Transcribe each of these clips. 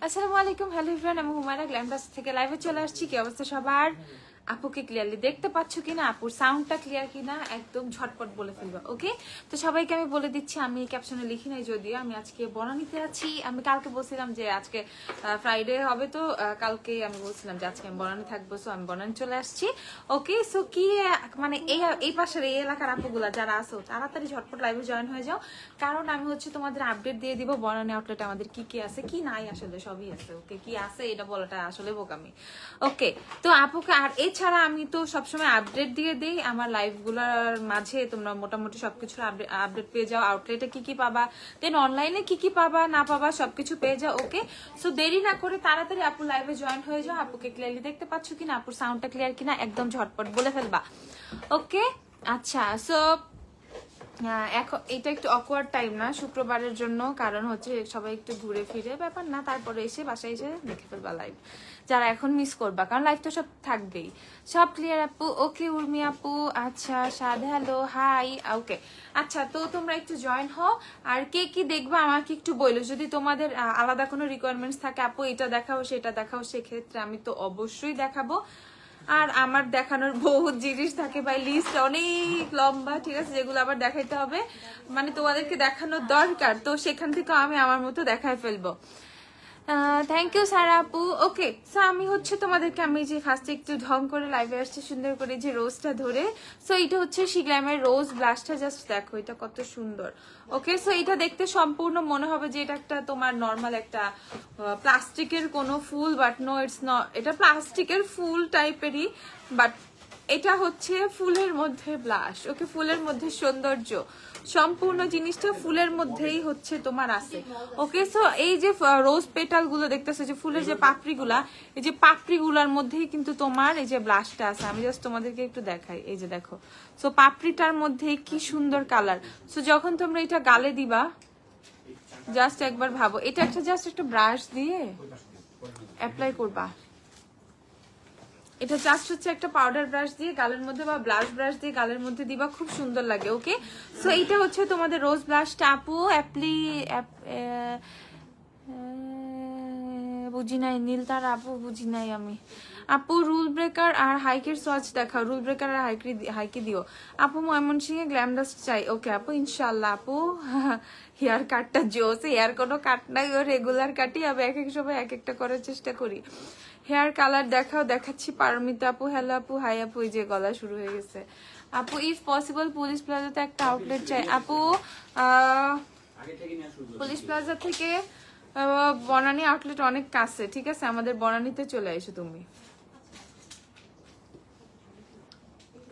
আসসালামু আলাইকুম, hello everyone, আমি হুমায়রা গ্ল্যামডাস থেকে লাইভে চলে আসছি। কি অবস্থা সবার? আপুকে ক্লিয়ারলি দেখতে পাচ্ছ কিনা, আপুর সাউন্ডটা ক্লিয়ার কিনা একদম ঝটপট বলে ফেলবো। ওকে, তো সবাইকে আমি বলে দিচ্ছি, আমি ক্যাপশনে লিখি নাই যদিও, আমি আজকে বনানীতে আছি। আমি কালকে বলছিলাম যে আজকে ফ্রাইডে হবে, তো কালকে আমি বলছিলাম যে আজকে আমি বনানী থাকবো, সো আমি বনানী চলে আসছি। ওকে, সো কি মানে এই পাশের এই এলাকার আপুগুলা যারা আসো তাড়াতাড়ি ঝটপট লাইভে জয়েন হয়ে যাও, কারণ আমি হচ্ছে তোমাদের আপডেট দিয়ে দিব বনানী আউটলেট আমাদের কি কি আছে, কি নাই, আসলে সবই আছে। ওকে, কি আছে এটা বলাটা আসলে বোকামি। ওকে, তো আপুকে আর এছাড়া আমি তো সবসময় আপডেট দিয়ে দিই আমার লাইভগুলোর মাঝে, তোমরা মোটামুটি সবকিছু আপডেট পেয়ে যাও। আউটলেটে কি কি পাবা, দেন অনলাইনে কি কি পাবা না পাবা সবকিছু পেয়ে যাও। ওকে, সো দেরি না করে তাড়াতাড়ি আপু লাইভে জয়েন হয়ে যাও। আপুকে ক্লিয়ারলি দেখতে পাচ্ছ কিনা, আপুর সাউন্ডটা ক্লিয়ার কিনা একদম ঝটপট বলে ফেলবা। ওকে, আচ্ছা, সো এখন এটা একটু অকওয়ার্ড টাইম না শুক্রবারের জন্য, কারণ হচ্ছে সবাই একটু ঘুরে ফিরে ব্যাপার না, তারপরে এসে বাসায় এসে দেখে ফেলবা লাইভ, যারা এখন মিস করবা, কারণ লাইভ তো সব থাকবেই। সব ক্লিয়ার আপু? ওকে উর্মি আপু, আচ্ছা সাদে হ্যালো হাই। ওকে, আচ্ছা, তো তোমরা একটু জয়েন হও। আর কে কি দেখবা আমাকে একটু বলো, যদি তোমাদের আলাদা কোনো রিকোয়ারমেন্টস থাকে, আপু এটা দেখাও সেটা দেখাও, সেক্ষেত্রে আমি তো অবশ্যই দেখাবো। আর আমার দেখানোর বহুত জিনিস থাকে ভাই, লিস্ট অনেক লম্বা, ঠিক আছে, যেগুলো আবার দেখাইতে হবে, মানে তোমাদেরকে দেখানোর দরকার, তো সেখান থেকে আমি আমার মতো দেখায় ফেলবো। থ্যাংক ইউ সারা আপু। ওকে, সো আমি হচ্ছে তোমাদেরকে, আমি যে ফার্স্টে একটু ঢং করে লাইভে আসছে সুন্দর করে যে রোজটা ধরে, সো এটা হচ্ছে শিগ্ল্যামের রোজ ব্লাশটা, জাস্ট দেখো এটা কত সুন্দর। ওকে, সো এটা দেখতে সম্পূর্ণ মনে হবে যে এটা একটা তোমার নর্মাল একটা প্লাস্টিকের কোনো ফুল, বাট নো ইটস নট, এটা প্লাস্টিকের ফুল টাইপেরই, বাট এটা হচ্ছে ফুলের মধ্যে ব্লাশ। ওকে, ফুলের মধ্যে সৌন্দর্য, সম্পূর্ণ জিনিসটা ফুলের মধ্যেই হচ্ছে তোমার আছে। ওকে, সো এই যে রোজ পেটাল গুলো দেখতেছো, যে ফুলের যে পাপড়িগুলা, এই যে পাপড়িগুলার মধ্যেই কিন্তু তোমার এই যে ব্লাশটা আছে। আমি জাস্ট তোমাদেরকে একটু দেখাই, এই যে দেখো, সো পাপড়িটার মধ্যে কি সুন্দর কালার। সো যখন তোমরা এটা গালে দিবা, জাস্ট একবার ভাবো, এটা একটা জাস্ট একটা ব্রাশ দিয়ে অ্যাপ্লাই করবা, এটা জাস্ট হচ্ছে একটা পাউডার ব্রাশ দিয়ে গালের মধ্যে বা ব্লাশ ব্রাশ দিয়ে গালের মধ্যে দিবা, খুব সুন্দর লাগে। ওকে, সো এইটা হচ্ছে তোমাদের রোজ ব্লাশটা আপু। বুঝি নাই নীলতার আপু, বুঝি নাই আমি আপু। রুল ব্রেকার আর হাইকের সোয়াচ দেখাও, রুল ব্রেকার আর হাইকে দিও আপু। ময়মনসিংহে গ্ল্যামডাস্ট চাই। ওকে আপু, ইনশাল্লাহ আপু। হেয়ার কাটটা জোস, হেয়ার কোনো কাট নাই, ও রেগুলার কাটি, আমি এক এক সময় এক একটা করার চেষ্টা করি। হেয়ার কালার দেখাও, দেখাচ্ছি পারমিতা আপু। হ্যালো আপু, হাই আপু। এই যে গলা শুরু হয়ে গেছে আপু। ইফ পসিবল পুলিশ প্লাজাতে একটা আউটলেট চাই আপু। পুলিশ প্লাজা থেকে বনানী আউটলেট অনেক কাছে, ঠিক আছে, আমাদের বনানীতে চলে এসো তুমি।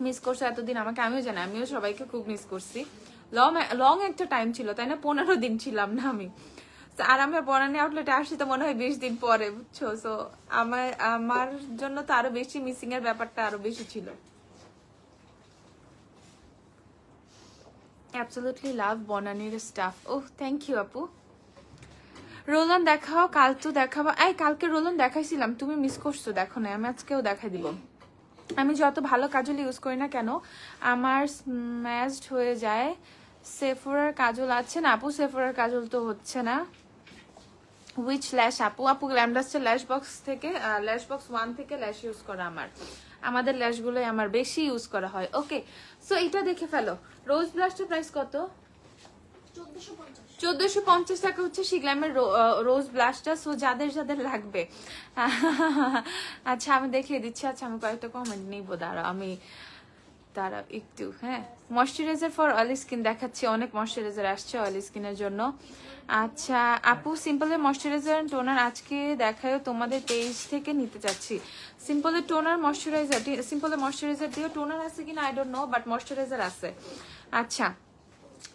মিস করছো এতদিন আমাকে, আমিও জানি, আমিও সবাইকে খুব মিস করছি। লং একটা টাইম ছিল, তাই না? 15 দিন ছিলাম না আমি, আর আমি বনানী আউটলেটে আসছি তো মনে হয় 20 দিন পরে, বুঝছো? সো আমার জন্য তো আরো বেশি মিসিং এর ব্যাপারটা আরো বেশি ছিল। অ্যাবসলিউটলি লাভ বনানীর স্টাফ। ওহ থ্যাংক ইউ আপু। রোলন দেখাও, কাল তো দেখাবো। এই কালকে রোলন দেখাইছিলাম, তুমি মিস করছো, দেখো না, আমি আজকেও দেখাই দিব। আমি যত ভালো কাজল ইউজ করি না কেন আমার স্ম্যাশড হয়ে যায়। সেফোরার কাজল আছে না আপু? সেফোরার কাজল তো হচ্ছে না। উইচ ল্যাশ আপু? আপু গ্ল্যামডাস্টের ল্যাশ বক্স থেকে, ল্যাশ বক্স 1 থেকে ল্যাশ ইউজ করা আমাদের ল্যাশগুলোই আমার বেশি ইউজ করা হয়। ওকে, সো এটা দেখে ফেলো। রোজ ব্লাশটার প্রাইস কত? 1450 টাকা হচ্ছে শিগ্ল্যামের রোজ ব্লাশটা। সো যাদের যাদের লাগবে, আচ্ছা আমি দেখিয়ে দিচ্ছি। আচ্ছা আমি কয়েকটা কমেন্ট নিবো, দাঁড়া একটু। হ্যাঁ, ময়শ্চারাইজার ফর অয়েলি স্কিন দেখাচ্ছি, অনেক ময়শ্চারাইজার আসছে অয়েলি স্কিনের জন্য। আচ্ছা আপু, সিম্পলের ময়শ্চারাইজার টোনার আজকে দেখায়ও, তোমাদের পেজ থেকে নিতে চাচ্ছি। সিম্পলের টোনার ময়শ্চারাইজার, সিম্পলের ময়শ্চারাইজার দিয়েও টোনার আছে কিনা I don't know, but moisturiser আছে। আচ্ছা,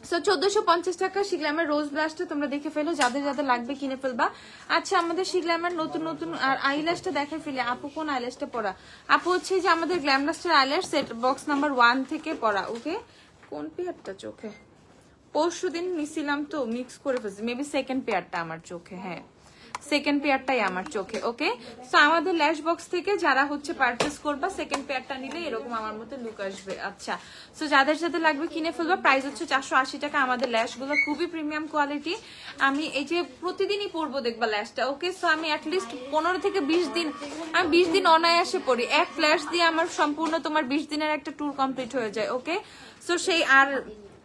সো 1450 টাকা শিগ্ল্যামের রোজ ব্লাশটা তোমরা দেখে ফেলো, যাদের যাদের লাগবে কিনে ফেলবা। আচ্ছা, আমাদের শিগ্ল্যামের নতুন নতুন আর আইল্যাশটা দেখে ফেলি। আপু কোন আইল্যাশটা পরা? আপু হচ্ছে যে আমাদের গ্ল্যামডাস্টার আইল্যাশ সেট বক্স নাম্বার 1 থেকে পরা। ওকে, কোন পেয়ারটা চোখে? পরশুদিন নিছিলাম তো মিক্স করে ফেলছি, মেবি সেকেন্ড পেয়ারটা আমার চোখে। হ্যাঁ, সেকেন্ড পেয়ারটাই আমার চোখে। ওকে, সো আমাদের ল্যাশ বক্স থেকে যারা হচ্ছে পারচেস করবা সেকেন্ড পেয়ারটা নিলে এরকম আমার মতো লুক আসবে। আচ্ছা, সো যাদের যাদের লাগবে কিনে ফেলবা। প্রাইস হচ্ছে 480 টাকা। আমাদের ল্যাশ গুলো খুবই প্রিমিয়াম কোয়ালিটি। আমি এই যে প্রতিদিনই পরবো দেখবা ল্যাশটা। ওকে, সো আমি অ্যাটলিস্ট 15 থেকে 20 দিন, আমি 20 দিন অনায়াসে পরি। এক ল্যাশ দিয়ে আমার সম্পূর্ণ তোমার 20 দিনের একটা ট্যুর কমপ্লিট হয়ে যায়। ওকে, সো সেই আর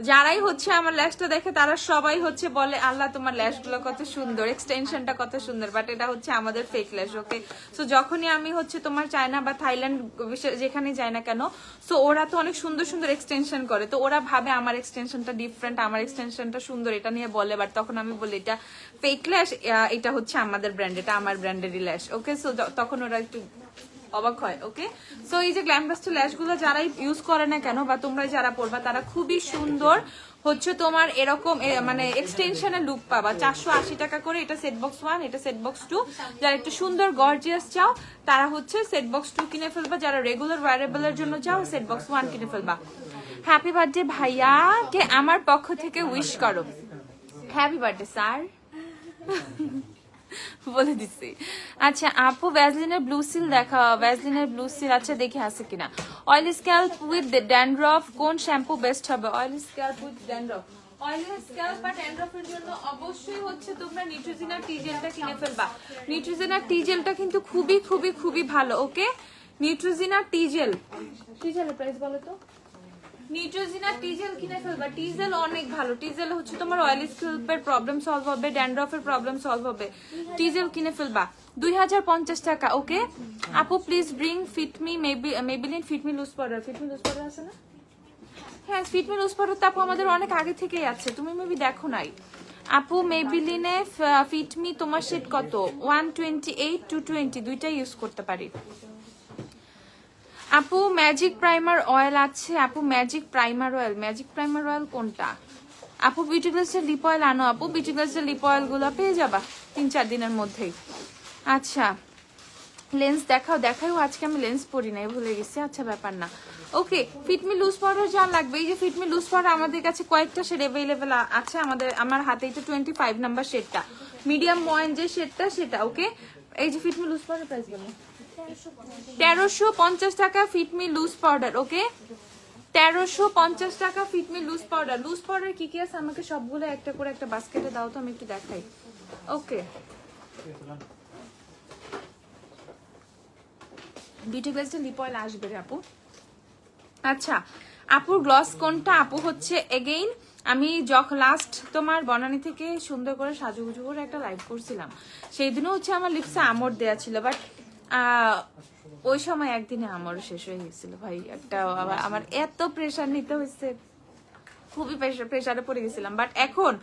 যারাই হচ্ছে আমার ল্যাশটা দেখে তারা সবাই হচ্ছে বলে আল্লাহ তোমার ল্যাশ গুলো কত সুন্দর, এক্সটেনশনটা কত সুন্দর, বাট এটা হচ্ছে আমাদের ফেক ল্যাশ। ওকে, সো যখনই আমি হচ্ছে তোমার চায়না বা থাইল্যান্ড যেখানে যাই না কেন, সো ওরা তো অনেক সুন্দর সুন্দর এক্সটেনশন করে, তো ওরা ভাবে আমার এক্সটেনশনটা ডিফারেন্ট, আমার এক্সটেনশনটা সুন্দর, এটা নিয়ে বলে, বাট তখন আমি বলি এটা ফেক ল্যাশ, এটা হচ্ছে আমাদের ব্র্যান্ড, এটা আমার ব্র্যান্ডেরই ল্যাশ। ওকে, সো তখন ওরা একটু অবাক হয়। ওকে, সো এই যে গ্ল্যামবাস্টার ল্যাশ গুলো যারাই ইউজ করে না কেন বা তোমরা যারা পড়বা তারা খুবই সুন্দর হচ্ছে তোমার এরকম মানে এক্সটেনশনের লুক পাবা। 480 টাকা করে। এটা সেট বক্স 1, এটা সেট বক্স 2। যারা একটু সুন্দর গর্জিয়াস চাও তারা হচ্ছে সেট বক্স 2 কিনে ফেলবা। যারা রেগুলার ওয়ারেবলের জন্য চাও সেট বক্স 1 কিনে ফেলবা। হ্যাপি বার্থডে ভাইয়া কে আমার পক্ষ থেকে উইশ করো। হ্যাপি বার্থডে স্যার বলে দিচ্ছি। আচ্ছা আপু ভ্যাসলিনের ব্লু সিল দেখা, ভ্যাসলিনের ব্লু সিল আচ্ছা দেখি আছে কিনা। অয়েল স্ক্যাল্প উইথ ড্যান্ড্রফ কোন শ্যাম্পু বেস্ট হবে? Oil scalp with dandruff, oil scalp বা ড্যান্ড্রফের জন্য অবশ্যই হচ্ছে তোমরা নিউট্রিজিনা টি জেলটা কিনে ফেলবা। নিউট্রিজিনা টি জেলটা কিন্তু খুবই খুবই খুবই ভালো। ওকে, নিউট্রিজিনা টি জেল, টি জেলের প্রাইস বলো তো। নিউট্রিজিনা টিজেল কিনে ফেলবা। টিজেল অনেক ভালো। টিজেল হচ্ছে তোমার অয়েল স্ক্যাল্পের প্রবলেম সলভ হবে, ড্যান্ড্রফের প্রবলেম সলভ হবে। টিজেল কিনে ফেলবা 2050 টাকা। ওকে আপু please bring Fit Me Maybelline Fit Me loose powder. Fit Me loose powder আছে না? হ্যাঁ, ফিটমি লুজ পাউডার তো আপু আমাদের অনেক আগে থেকেই আছে, তুমি মেবি দেখো নাই। আপু মেবিলিনে ফিটমি তোমার শেড কত? 128 220 দুইটাই ইউজ করতে পারি। আপু ম্যাজিক প্রাইমার অয়েল আছে? আপু magic primer oil, magic primer oil কোনটা? আপু বিউটি গ্লাসের লিপ অয়েল আনো। আপু বিউটি গ্লাসের লিপ অয়েল গুলো পেয়ে যাবা 3-4 দিনের মধ্যেই। আচ্ছা লেন্স দেখাও। দেখাও, আজকে আমি লেন্স পরি নাই, ভুলে গেছি। আচ্ছা ব্যাপার না। ওকে, ফিটমি লুজ পাউডার যা লাগবে, এই যে ফিটমি লুজ পাউডার আমাদের কাছে কয়েকটা শেড অ্যাভেলেবেল আছে। আমার হাতে এটা 25 নাম্বার শেডটা, মিডিয়াম ময়েন যে শেডটা সেটা। ওকে, এই যে ফিটমি লুজ পাউডার প্রাইস বলো। 1350 টাকা ফিটমি লুজ পাউডার। ওকে, 1350 টাকা Fit Me loose powder. Loose powder কি কি আছে আমাকে সবগুলো একটা করে একটা বাস্কেটে দাও তো, আমি একটু দেখাই। ওকে, বিউটি গ্লাসটা লিপ অয়েল আসবে রে আপু। আচ্ছা আপুর গ্লস কোনটা? আপু হচ্ছে এগেইন আমি যখন লাস্ট তোমার বনানী থেকে সুন্দর করে সাজুগুজু করে একটা লাইভ করছিলাম, সেই দিনও হচ্ছে আমার লিপসে আমর দেয়া ছিল, বাট ওই সময় একদিনে আমারও শেষ হয়ে গেছিল ভাই। একটা আমার এত প্রেশার নিতে হয়েছে, খুবই প্রেশারে পড়ে গেছিলাম। বাট এখন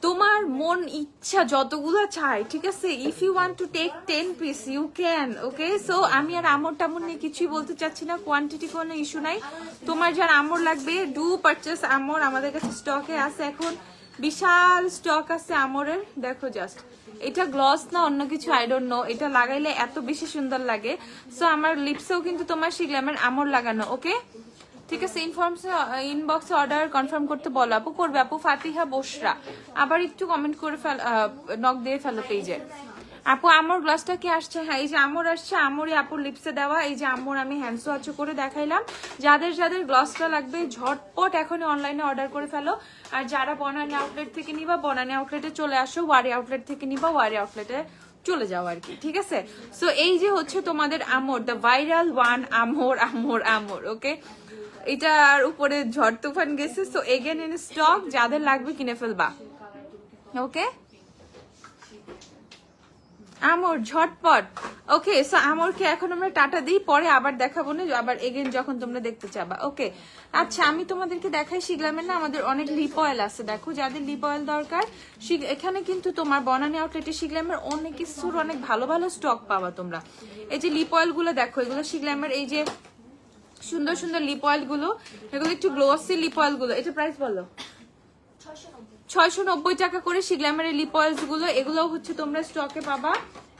তোমার মন ইচ্ছা যতগুলো চাই, ঠিক আছে, if you want to take 10 piece you can. Okay, so আমি আর আমর টামর নিয়ে কিছুই বলতে চাচ্ছি না, কোয়ান্টিটি কোনো ইস্যু নাই। তোমার যার আমর লাগবে ডু পারচেস আমর, আমাদের কাছে স্টকে আছে এখন, বিশাল স্টক আছে আমরের। দেখো জাস্ট, এটা গ্লস না অন্য কিছু, আই ডোন্ট নো, এটা লাগাইলে এত বেশি সুন্দর লাগে। সো আমার লিপসেও কিন্তু তোমার শিগলামের আমর লাগানো। ওকে ঠিক আছে, ইনবক্সে অর্ডার কনফার্ম করতে বলো। আপু করবে আপু ফাতিহা বসরা, আবার একটু কমেন্ট করে নক দিয়ে ফেলো পেজে। আপু আমর গ্লাসটা কি আসছে? হ্যাঁ, এই যে আমর আসছে, আমরই আপুর লিপসে দেওয়া। এই যে আমর আমি হ্যান্ড সোয়াচ করে দেখাইলাম। যাদের যাদের গ্লাসটা লাগবে ঝটপট এখনই অনলাইনে অর্ডার করে ফেলো। আর যারা বনানী আউটলেট থেকে নিবা বনানী আউটলেটে চলে আসো, ওয়ারি আউটলেট থেকে নিবা ওয়ারি আউটলেটে চলে যাও আর কি, ঠিক আছে। সো এই যে হচ্ছে তোমাদের আমর, দ্য ভাইরাল ওয়ান আমর আমর আমর। ওকে, এটার উপরে ঝড় তুফান গেছে, সো এগেন ইন স্টক, যাদের লাগবে কিনে ফেলবা। ওকে, আমর ঝটপট। ওকে, সো আমরকে এখন আমরা টাটা দিই, পরে আবার দেখাবো না, আবার এগেন যখন তোমরা দেখতে চাবা। ওকে, আচ্ছা আমি তোমাদেরকে দেখাই শিগলামের না আমাদের অনেক লিপ অয়েল আছে। দেখো যাদের লিপ অয়েল দরকার, এখানে কিন্তু তোমার বনানী আউটলেটে শিগলামের অনেক কিছুর অনেক ভালো ভালো স্টক পাবা তোমরা। এই যে লিপ অয়েল গুলো দেখো, এগুলো শিগলামের এই যে সুন্দর সুন্দর লিপ অয়েল গুলো, এগুলো একটু গ্লোসি লিপ অয়েল গুলো। এটা প্রাইস বলো। 690 টাকা করে শিগ্লামের লিপ অয়েলস গুলো, এগুলো হচ্ছে তোমরা স্টকে পাবা,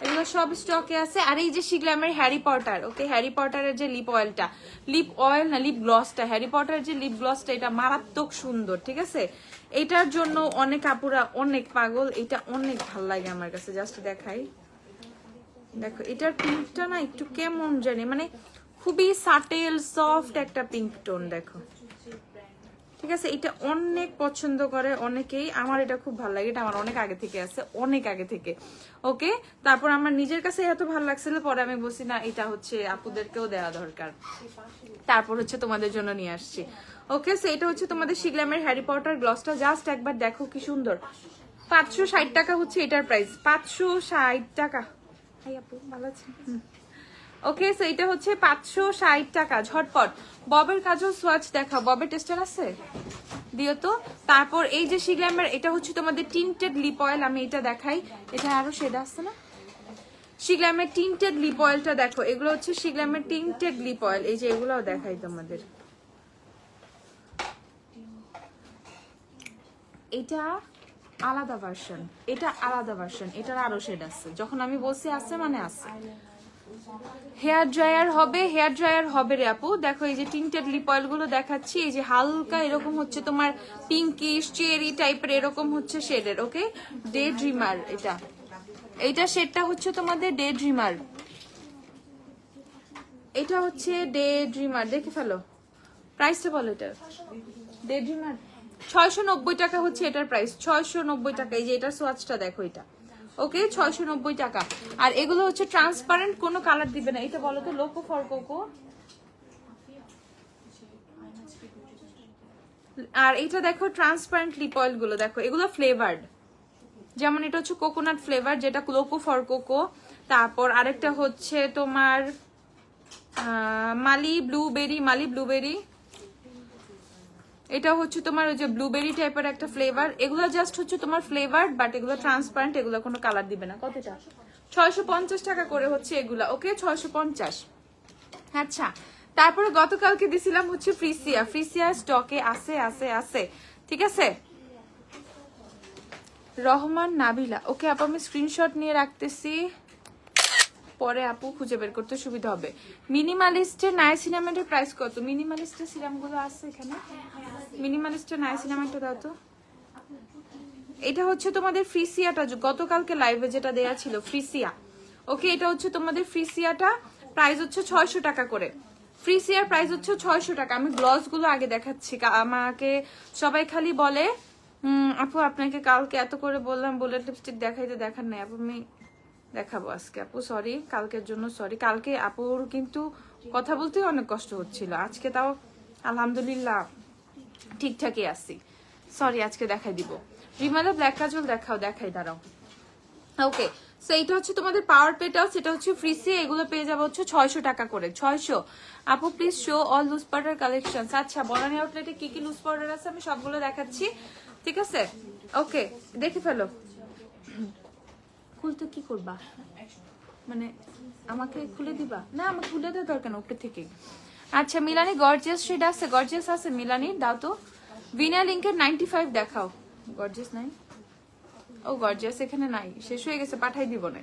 এগুলো সব স্টকে আছে। আর এই যে শিগ্লামের হ্যারি পটার, ওকে হ্যারি পটারের যে লিপ অয়েলটা, লিপ অয়েল না লিপ গ্লসটা, হ্যারি পটারের যে লিপ গ্লসটা, এটা মারাত্মক সুন্দর, ঠিক আছে? এটার জন্য অনেক আপুরা অনেক পাগল, এটা অনেক ভালো লাগে আমার কাছে। জাস্ট দেখাই, দেখো এটার পিঙ্কটা না একটু কেমন জানি, মানে খুবই সাটেল সফট একটা পিঙ্ক টোন, দেখো ঠিক আছে? এটা অনেক পছন্দ করে অনেকেই, আমার এটা খুব ভালো লাগে, এটা আমার অনেক আগে থেকে আছে, অনেক আগে থেকে। ওকে, তারপর আমার নিজের কাছে এত ভালো লাগছিল, পরে আমি বলছি না এটা হচ্ছে আপুদেরকেও দেওয়া দরকার, তারপর হচ্ছে তোমাদের জন্য নিয়ে আসছি। ওকে, সো এটা হচ্ছে তোমাদের শিগ্লামের হ্যারি পটার গ্লসটা, জাস্ট একবার দেখো কি সুন্দর। 560 টাকা হচ্ছে এটার প্রাইস, 560 টাকা। হাই আপু, ভালো আছেন? ওকে, সো এটা হচ্ছে 560 টাকা। ঝটপট ববের কাজল সোয়াচ দেখাও, ববের টেস্টার আছে দিও তো। তারপর এই যে শিগ্লামের, এটা হচ্ছে তোমাদের টিন্টেড লিপ অয়েল, আমি এটা দেখাই, এটা আরো শেড আসছে না, শিগ্লামের টিন্টেড লিপ অয়েলটা দেখো, এগুলো হচ্ছে শিগ্লামের টিন্টেড লিপ অয়েল, এই যে এগুলোও দেখাই তোমাদের। এটা আলাদা ভার্সন, এটা আলাদা ভার্সন, এটার আরো শেড আছে, যখন আমি বলছি আছে মানে আছে। হেয়ার ড্রায়ার হবে, হেয়ার ড্রায়ার হবে রে আপু। দেখো এই যে টিন্টেড লিপ অয়েল গুলো দেখাচ্ছি, এই যে হালকা এরকম হচ্ছে তোমার পিঙ্কিশ চেরি টাইপের এরকম হচ্ছে শেডের। ওকে, ডে ড্রিমার, এটা এইটা শেডটা হচ্ছে তোমাদের ডে ড্রিমার, এটা হচ্ছে ডে ড্রিমার, দেখে ফেলো প্রাইসটা বলো। এটা ডে ড্রিমার 690 টাকা হচ্ছে এটার প্রাইস, 690 টাকা। এই যে এটার সোয়াচটা দেখো, এটা ওকে 690 টাকা। আর এগুলো হচ্ছে ট্রান্সপারেন্ট, কোনো কালার দিবে না। এটা বলো তো লোকো ফর কোকো, আর এটা দেখো ট্রান্সপারেন্ট লিপ অয়েল গুলো দেখো, এগুলো ফ্লেভার্ড, যেমন এটা হচ্ছে কোকোনাট ফ্লেভার, যেটা লোকো ফর কোকো। তারপর আরেকটা হচ্ছে তোমার মালি ব্লুবেরি, মালি ব্লুবেরি, এটা হচ্ছে তোমার ওই যে ব্লুবেরি টাইপের একটা ফ্লেভার। এগুলো জাস্ট হচ্ছে তোমার ফ্লেভার, বাট এগুলো ট্রান্সপারেন্ট, এগুলো কোনো কালার দিবে না। কতটা? 650 টাকা করে হচ্ছে এগুলা। ওকে, 650। আচ্ছা, তারপরে গতকালকে দিছিলাম হচ্ছে ফ্রিসিয়া, ফ্রিসিয়া স্টকে আছে আছে আছে, ঠিক আছে? রহমান নাবিলা, ওকে আপু আমি স্ক্রিনশট নিয়ে রাখতেছি, পরে আপু খুঁজে বের করতে সুবিধা হবে। মিনিমালিস্টের নাইসিনামেন্টের প্রাইস কত? মিনিমালিস্টের সিরামগুলো আছে এখানে, মিনিমালিস্টের নাইসিনামেন্টটা দাও তো। এটা হচ্ছে তোমাদের ফ্রিসিয়াটা, গতকালকে লাইভে যেটা দেয়া ছিল ফ্রিসিয়া। ওকে, এটা হচ্ছে তোমাদের ফ্রিসিয়াটা, প্রাইস হচ্ছে 600 টাকা করে। ফ্রিসিয়ার প্রাইস হচ্ছে 600 টাকা। আমি গ্লস গুলো আগে দেখাচ্ছি, আমাকে সবাই খালি বলে আপু আপনাকে কালকে এত করে বললাম বুলেট লিপস্টিক দেখাইতে, দেখার নাই আপু, আমি দেখাবো আজকে আপু, সরি কালকের জন্য সরি। কালকে আপুর কিন্তু কথা বলতে অনেক কষ্ট হচ্ছিল, আজকে তাও আলহামদুলিল্লাহ ঠিকঠাকই আসি, সরি আজকে দেখাই দিব। রিমালা ব্ল্যাক কাজল দেখাও, দেখাই দাঁড়াও। ওকে, সো এইটা হচ্ছে তোমাদের পাওয়ার পেটাও, সেটা হচ্ছে ফ্রিসি, এগুলো পেয়ে যাবো হচ্ছে 600 টাকা করে। 600। আপু please show all loose powder collection. আচ্ছা, বনানী আউটলেটে কি কি লুজ পাউডার আছে আমি সবগুলো দেখাচ্ছি, ঠিক আছে? ওকে, দেখে ফেলো। খুলতে কি করবা, মানে আমাকে খুলে দিবা? না আমাকে খুলে দেওয়া দরকার না, উপরে থেকে। আচ্ছা, মিলানি গর্জিয়াস শেড আছে, গর্জিয়াস আছে মিলানি, দাও তো। ভিনা লিঙ্কের 95 দেখাও, গর্জিয়াস নাই? ও গর্জিয়াস এখানে নাই, শেষ হয়ে গেছে, পাঠাই দিব না।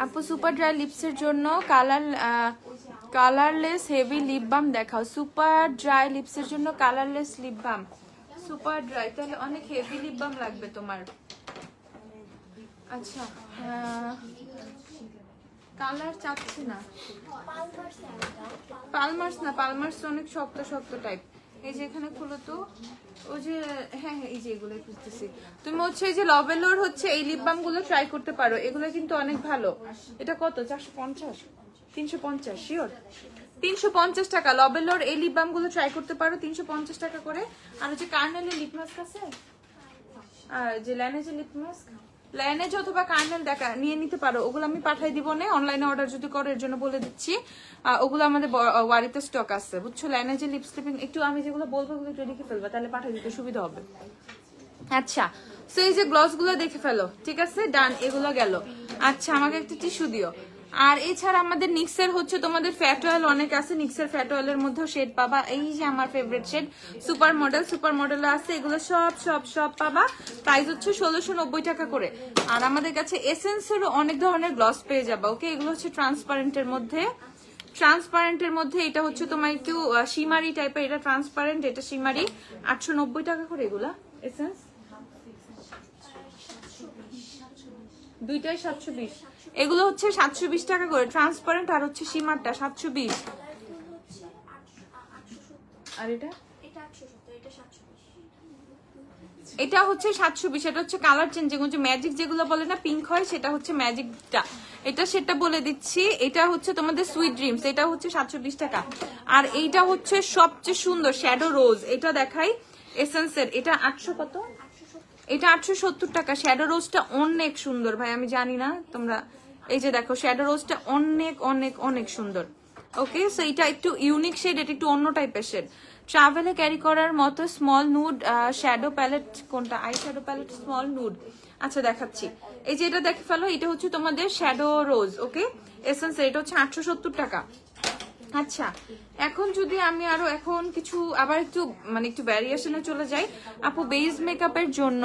আপু সুপার ড্রাই লিপসের জন্য কালারলেস হেভি লিপ বাম দেখাও। সুপার ড্রাই লিপসের জন্য colourless lip balm, super dry, তাহলে অনেক হেভি লিপ বাম লাগবে তোমার। আচ্ছা, কালার চাচ্ছি না, পালমার্স না, পালমার্স অনেক শক্ত শক্ত টাইপ। এই যে এখানে খুলো তো, ওই যে হ্যাঁ হ্যাঁ এই যে এগুলো খুঁজতেছি। তুমি হচ্ছে এই যে লভেলোর হচ্ছে এই লিপ বাম গুলো ট্রাই করতে পারো, এগুলো কিন্তু অনেক ভালো। এটা কত? 450, 350, শিওর 350 টাকা। লভেলোর এই লিপ বাম গুলো ট্রাই করতে পারো, 350 টাকা করে। আর হচ্ছে কার্নেলের লিপ মাস্ক আছে, আর যে ল্যানেজের লিপ মাস্ক, ল্যানেজ অথবা কার্নেল দেখা নিয়ে নিতে পারো, ওগুলো আমি পাঠাই দিব না, অনলাইনে অর্ডার যদি করো এর জন্য বলে দিচ্ছি। ওগুলো আমাদের ওয়ারিতে স্টক আছে, বুঝছো? ল্যানেজের লিপ স্লিপিং একটু আমি যেগুলো বলবো ওগুলো একটু লিখে ফেলবা, তাহলে পাঠাই দিতে সুবিধা হবে। আচ্ছা, সো এই যে গ্লস গুলো দেখে ফেলো, ঠিক আছে, ডান, এগুলো গেল। আচ্ছা, আমাকে একটা টিস্যু দিও। আর এছাড়া আমাদের নিক্সের হচ্ছে তোমাদের ফ্যাট অয়েল অনেক আছে, নিক্সের ফ্যাট অয়েলের মধ্যেও শেড পাবা। এই যে আমার ফেভারিট শেড সুপার মডেল আছে, এগুলো সব সব সব পাবা। প্রাইস হচ্ছে 1690 টাকা করে। আর আমাদের কাছে এসেন্সেরও অনেক ধরনের গ্লস পেয়ে যাবা। ওকে, এগুলো হচ্ছে ট্রান্সপারেন্টের মধ্যে এটা হচ্ছে তোমার একটু শিমারি টাইপের, এটা ট্রান্সপারেন্ট, এটা শিমারি। 890 টাকা করে এগুলা এসেন্স, দুইটাই 720। এগুলো হচ্ছে 720 টাকা করে ট্রান্সপারেন্ট, আর হচ্ছে শিমারটা 720। আর এটা হচ্ছে 720। এটা হচ্ছে কালার চেঞ্জ, যেগুলো ম্যাজিক যেগুলো বলে না পিঙ্ক হয়, সেটা হচ্ছে ম্যাজিকটা। এটা সেটা বলে দিচ্ছি, এটা হচ্ছে তোমাদের সুইট ড্রিমস, এটা হচ্ছে 720 টাকা। আর এইটা হচ্ছে সবচেয়ে সুন্দর শ্যাডো রোজ, এটা দেখাই এসেন্সের, এটা 800 কত, এটা 870 টাকা। শ্যাডো রোজটা অনেক সুন্দর ভাই, আমি জানি না তোমরা, এই যে দেখো শ্যাডো রোজটা অনেক অনেক অনেক সুন্দর। ওকে, সো এটা একটু ইউনিক শেড, এটা একটু অন্য টাইপের শেড। ট্রাভেলে ক্যারি করার মতো স্মল নুড শ্যাডো প্যালেট, কোনটা eye shadow palette small nude. আচ্ছা দেখাচ্ছি, এই যে এটা দেখে ফেলো, এটা হচ্ছে তোমাদের শ্যাডো রোজ। ওকে, এসেন্স, এটা হচ্ছে 870 টাকা। আচ্ছা, এখন যদি আমি আরো এখন কিছু আবার একটু মানে একটু ভ্যারিয়েশনে চলে যাই। আপু বেস মেকআপের জন্য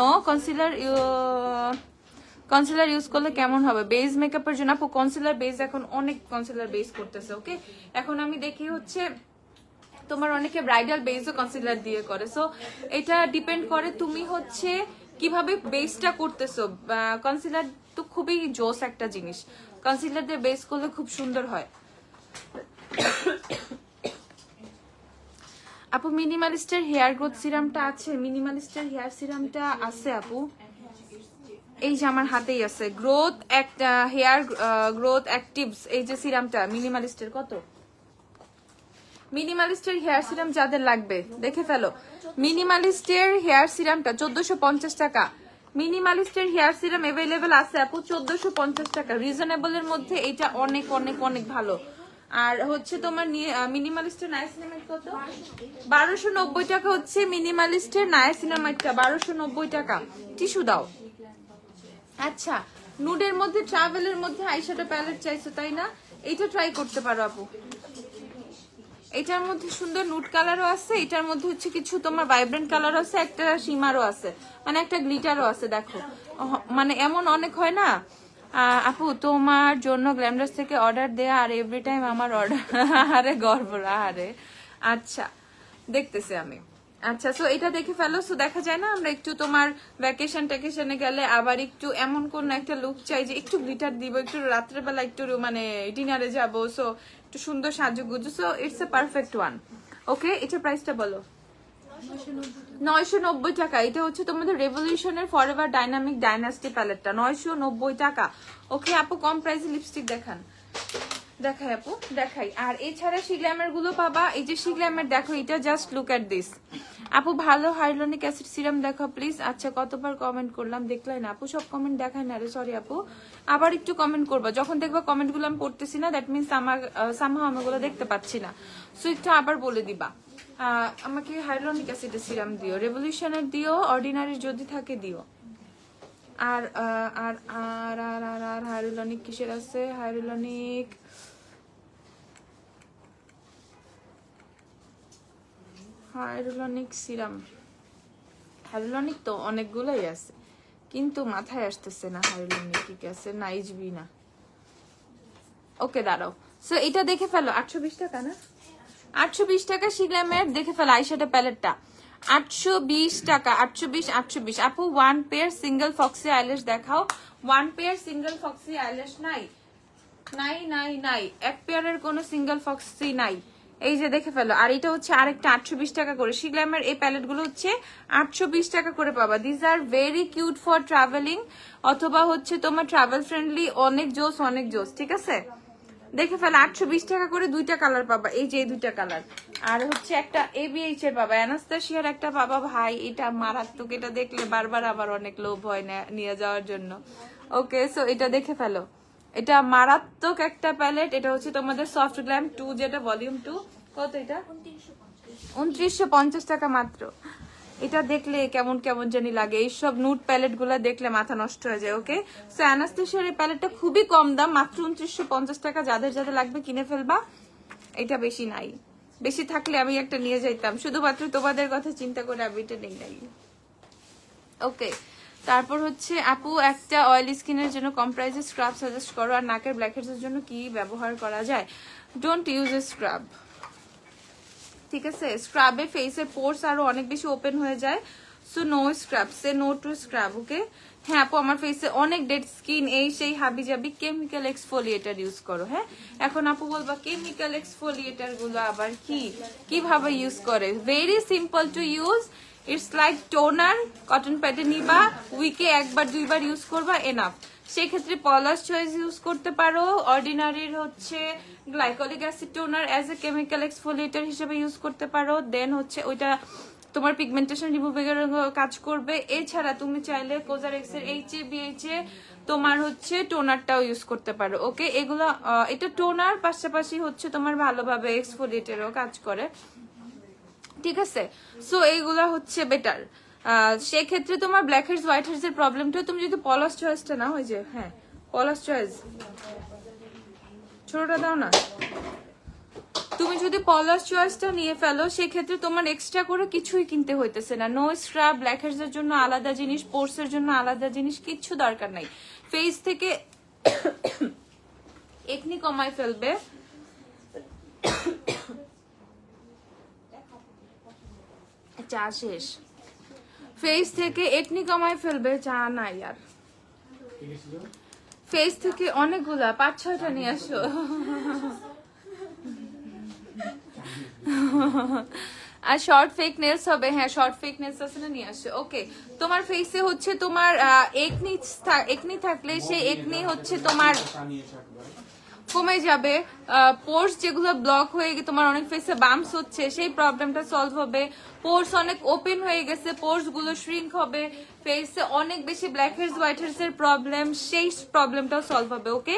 কনসিলার ইউজ করলে কেমন হবে? বেস মেকআপের জন্য আপু কনসিলার বেস, এখন অনেক কনসিলার বেস করতেছে। ওকে, এখন আমি দেখি হচ্ছে তোমার অনেকে ব্রাইডাল বেসও কনসিলার দিয়ে করে। সো এটা ডিপেন্ড করে তুমি হচ্ছে কিভাবে বেসটা করতেছো। কনসিলার তো খুবই জোস একটা জিনিস, কনসিলার দিয়ে বেস করলে খুব সুন্দর হয়। আপু মিনিমালিস্টের হেয়ার গ্রোথ সিরামটা আছে? মিনিমালিস্টের হেয়ার সিরামটা আছে আপু, এই যে আমার হাতেই আছে, গ্রোথ হেয়ার গ্রোথ অ্যাক্টিভস, এই যে সিরামটা মিনিমালিস্টের। কত? মিনিমালিস্টের হেয়ার সিরাম যাদের লাগবে দেখে ফেলো, মিনিমালিস্টের হেয়ার সিরামটা 1450 টাকা। মিনিমালিস্টের হেয়ার সিরাম অ্যাভেলেবেল আছে আপু 1450 টাকা, রিজনেবল এর মধ্যে এটা অনেক অনেক অনেক ভালো। আর হচ্ছে তোমার মিনিমালিস্টের নায়াসিনামাইড কত? 1290 টাকা হচ্ছে মিনিমালিস্টের নায়াসিনামাইডটা, 1290 টাকা। টিস্যু দাও। আচ্ছা, নুডের মধ্যে ট্রাভেলের মধ্যে আইশ্যাডো প্যালেট চাইছো তাই না? এইটা ট্রাই করতে পারো আপু, এটার মধ্যে সুন্দর নুড কালারও আছে, এটার মধ্যে হচ্ছে কিছু তোমার ভাইব্রেন্ট কালার আছে, একটা শিমারও আছে, মানে একটা গ্লিটারও আছে। দেখো মানে এমন অনেক হয় না। আপু তোমার জন্য গ্ল্যামডাস থেকে অর্ডার দেয়া, আর এভরি টাইম আমার অর্ডার। আরে গর্ব, আরে আচ্ছা দেখতেছি আমি। আচ্ছা, সো এটা দেখে ফেলো। সো দেখা যায় না আমরা একটু তোমার ভ্যাকেশনে গেলে আবার একটু এমন কোন একটা লুক চাই যে একটু গ্লিটার দিব, একটু রাত্রেবেলা একটু মানে ডিনারে যাবো, সো একটু সুন্দর সাজুগুজু। So it's a perfect one. Okay, এটা প্রাইসটা বলো। 990 টাকা। এটা হচ্ছে তোমাদের রেভলিউশনের ফরএভার ডাইনামিক ডাইনাস্টি প্যালেটটা, 990 টাকা। ওকে আপু, কম প্রাইসে লিপস্টিক দেখান। দেখাই আপু, দেখাই। আর এছাড়া শিগ্ল্যামের গুলো পাবা, এই যে শিগ্ল্যামের দেখো, এটা জাস্ট লুক এট দিস। আপু ভালো হাইলুরনিক অ্যাসিড সিরাম দেখো প্লিজ। আচ্ছা, কতবার কমেন্ট করলাম দেখলাই না আপু, সব কমেন্ট দেখায় না রে, সরি আপু। আবার একটু কমেন্ট করবা, যখন দেখবা কমেন্ট গুলো আমি পড়তেছি না, দ্যাট মিনস সামহাও আমি ওগুলো দেখতে পাচ্ছি না। সো একটু আবার বলে দিবা। আমাকে হাইলুরনিক অ্যাসিডের সিরাম দিও, রেভলিউশনের দিও, অর্ডিনারি যদি থাকে দিও। আর আর আর আর আর আর হাইলুরনিক কিসের আছে? হাইলুরনিক সিরাম, হাইলুরনিক তো অনেকগুলোই আছে, কিন্তু মাথায় আসতেছে না হাইলুরনিক কি আছে, না এইচবি না। ওকে দাঁড়াও, সো এটা দেখে ফেলো, 820 টাকা না? 820 টাকা শিগ্ল্যামের দেখে ফেলো আইশ্যাডো প্যালেটটা, 820 টাকা। 820। আপু one pair single foxy eyelash দেখাও। One pair single foxy eyelash নাই, নাই নাই নাই, এক পেয়ারের কোনো সিঙ্গেল ফক্সি নাই। এই যে দেখে ফেলো। আর এটা হচ্ছে আরেকটা 820 টাকা করে। শিগ্ল্যামের এই প্যালেট গুলো হচ্ছে 820 টাকা করে পাবা। This are very cute for travelling, অথবা হচ্ছে তোমার ট্রাভেল ফ্রেন্ডলি, অনেক জোস অনেক জোস। ঠিক আছে, দেখে ফেলো। 820 টাকা করে দুইটা কালার পাবা, এই যে এই দুইটা কালার। আর হচ্ছে একটা ABH এর পাবা, অ্যানাস্তাসিয়ার একটা পাবা। ভাই এটা মারাত্মক, এটা দেখলে বারবার আবার অনেক লোভ হয় নিয়ে যাওয়ার জন্য। ওকে, সো এটা দেখে ফেলো, এটা মারাত্মক একটা প্যালেট। এটা হচ্ছে তোমাদের সফট গ্ল্যাম 2, যেটা ভলিউম 2। কত এটা? 2950 টাকা মাত্র। এটা দেখলে কেমন কেমন জানি লাগে, এইসব নুড প্যালেট গুলা দেখলে মাথা নষ্ট হয়ে যায়। ওকে, সো অ্যানাস্টেশিয়ার এই প্যালেটটা খুবই কম দাম, মাত্র 2950 টাকা। যাদের যাদের লাগবে কিনে ফেলবা, এটা বেশি নাই, বেশি থাকলে আমি একটা নিয়ে যাইতাম, শুধুমাত্র তোমাদের কথা চিন্তা করে আমি এটা নেই নাই। ওকে, তারপর হচ্ছে আপু একটা অয়েলি স্কিনের জন্য কম প্রাইসে স্ক্রাব সাজেস্ট করো, আর নাকের ব্ল্যাকহেডসের জন্য কি ব্যবহার করা যায়? ডোন্ট ইউজ এ স্ক্রাব, ঠিক আছে? স্ক্রাবে ফেসের পোর্স আরো অনেক বেশি ওপেন হয়ে যায়, so no scrub, say no to scrub. Okay, হ্যাঁ আপু আমার ফেসে অনেক ডেড স্কিন, এই সেই হাবি জাবি, কেমিক্যাল এক্সফোলিয়েটার ইউজ করো। হ্যাঁ, এখন আপু বলবা কেমিক্যাল এক্সফোলিয়েটার গুলো আবার কি, কিভাবে ইউজ করে? Very simple to use, it's like toner, cotton প্যাডে নিবা, উইকে একবার দুইবার ইউজ করবা, এনাফ। সেক্ষেত্রে পলাশ চয়েস ইউজ করতে পারো, অর্ডিনারির হচ্ছে glycolic acid toner as a chemical exfoliator হিসেবে ইউজ করতে পারো, দেন হচ্ছে ওইটা তোমার পিগমেন্টেশন রিমুভের কাজ করবে। এছাড়া তুমি চাইলে কোজারেক্স এর HA/BHA তোমার হচ্ছে টোনারটাও ইউজ করতে পারো। ওকে, এগুলো এটা টোনার পাশাপাশি হচ্ছে তোমার ভালোভাবে এক্সফোলিয়েটারও কাজ করে, ঠিক আছে? সো এইগুলা হচ্ছে বেটার। সেক্ষেত্রে তোমার ব্ল্যাক হেডস হোয়াইট হেডস এর প্রবলেমটা তুমি যদি পলাশ চয়েসটা না হয়ে যায়, হ্যাঁ পলাশ চয়েস ছোটটা দাও না, তুমি যদি পলাশ চয়েসটা নিয়ে ফেলো সেক্ষেত্রে তোমার এক্সট্রা করে কিছুই কিনতে হইতেছে না। নো স্ক্রাব, ব্ল্যাক হেডস এর জন্য আলাদা জিনিস, পোর্স এর জন্য আলাদা জিনিস, কিচ্ছু দরকার নাই। ফেস থেকে একনি কমায় ফেলবে, চা শেষ, ফেস থেকে একনি কমায় ফেলবে, চা নাই আর, ফেস থেকে অনেকগুলা 5-6টা নিয়ে আসো। আর শর্ট ফেক নেলস হবে, হ্যাঁ শর্ট ফেক নেলস আছে না, নিয়ে আসো। ওকে, তোমার ফেসে হচ্ছে তোমার একনি থাকলে সেই একনি হচ্ছে তোমার কমে যাবে, পোর্স যেগুলো ব্লক হয়ে গিয়ে তোমার অনেক ফেসে বাম্পস হচ্ছে সেই প্রবলেমটা সলভ হবে, পোর্স অনেক ওপেন হয়ে গেছে পোর্স গুলো শ্রিঙ্ক হবে, ফেসে অনেক বেশি ব্ল্যাক হেডস হোয়াইট হেডস এর প্রবলেম, সেই প্রবলেমটাও সলভ হবে। ওকে,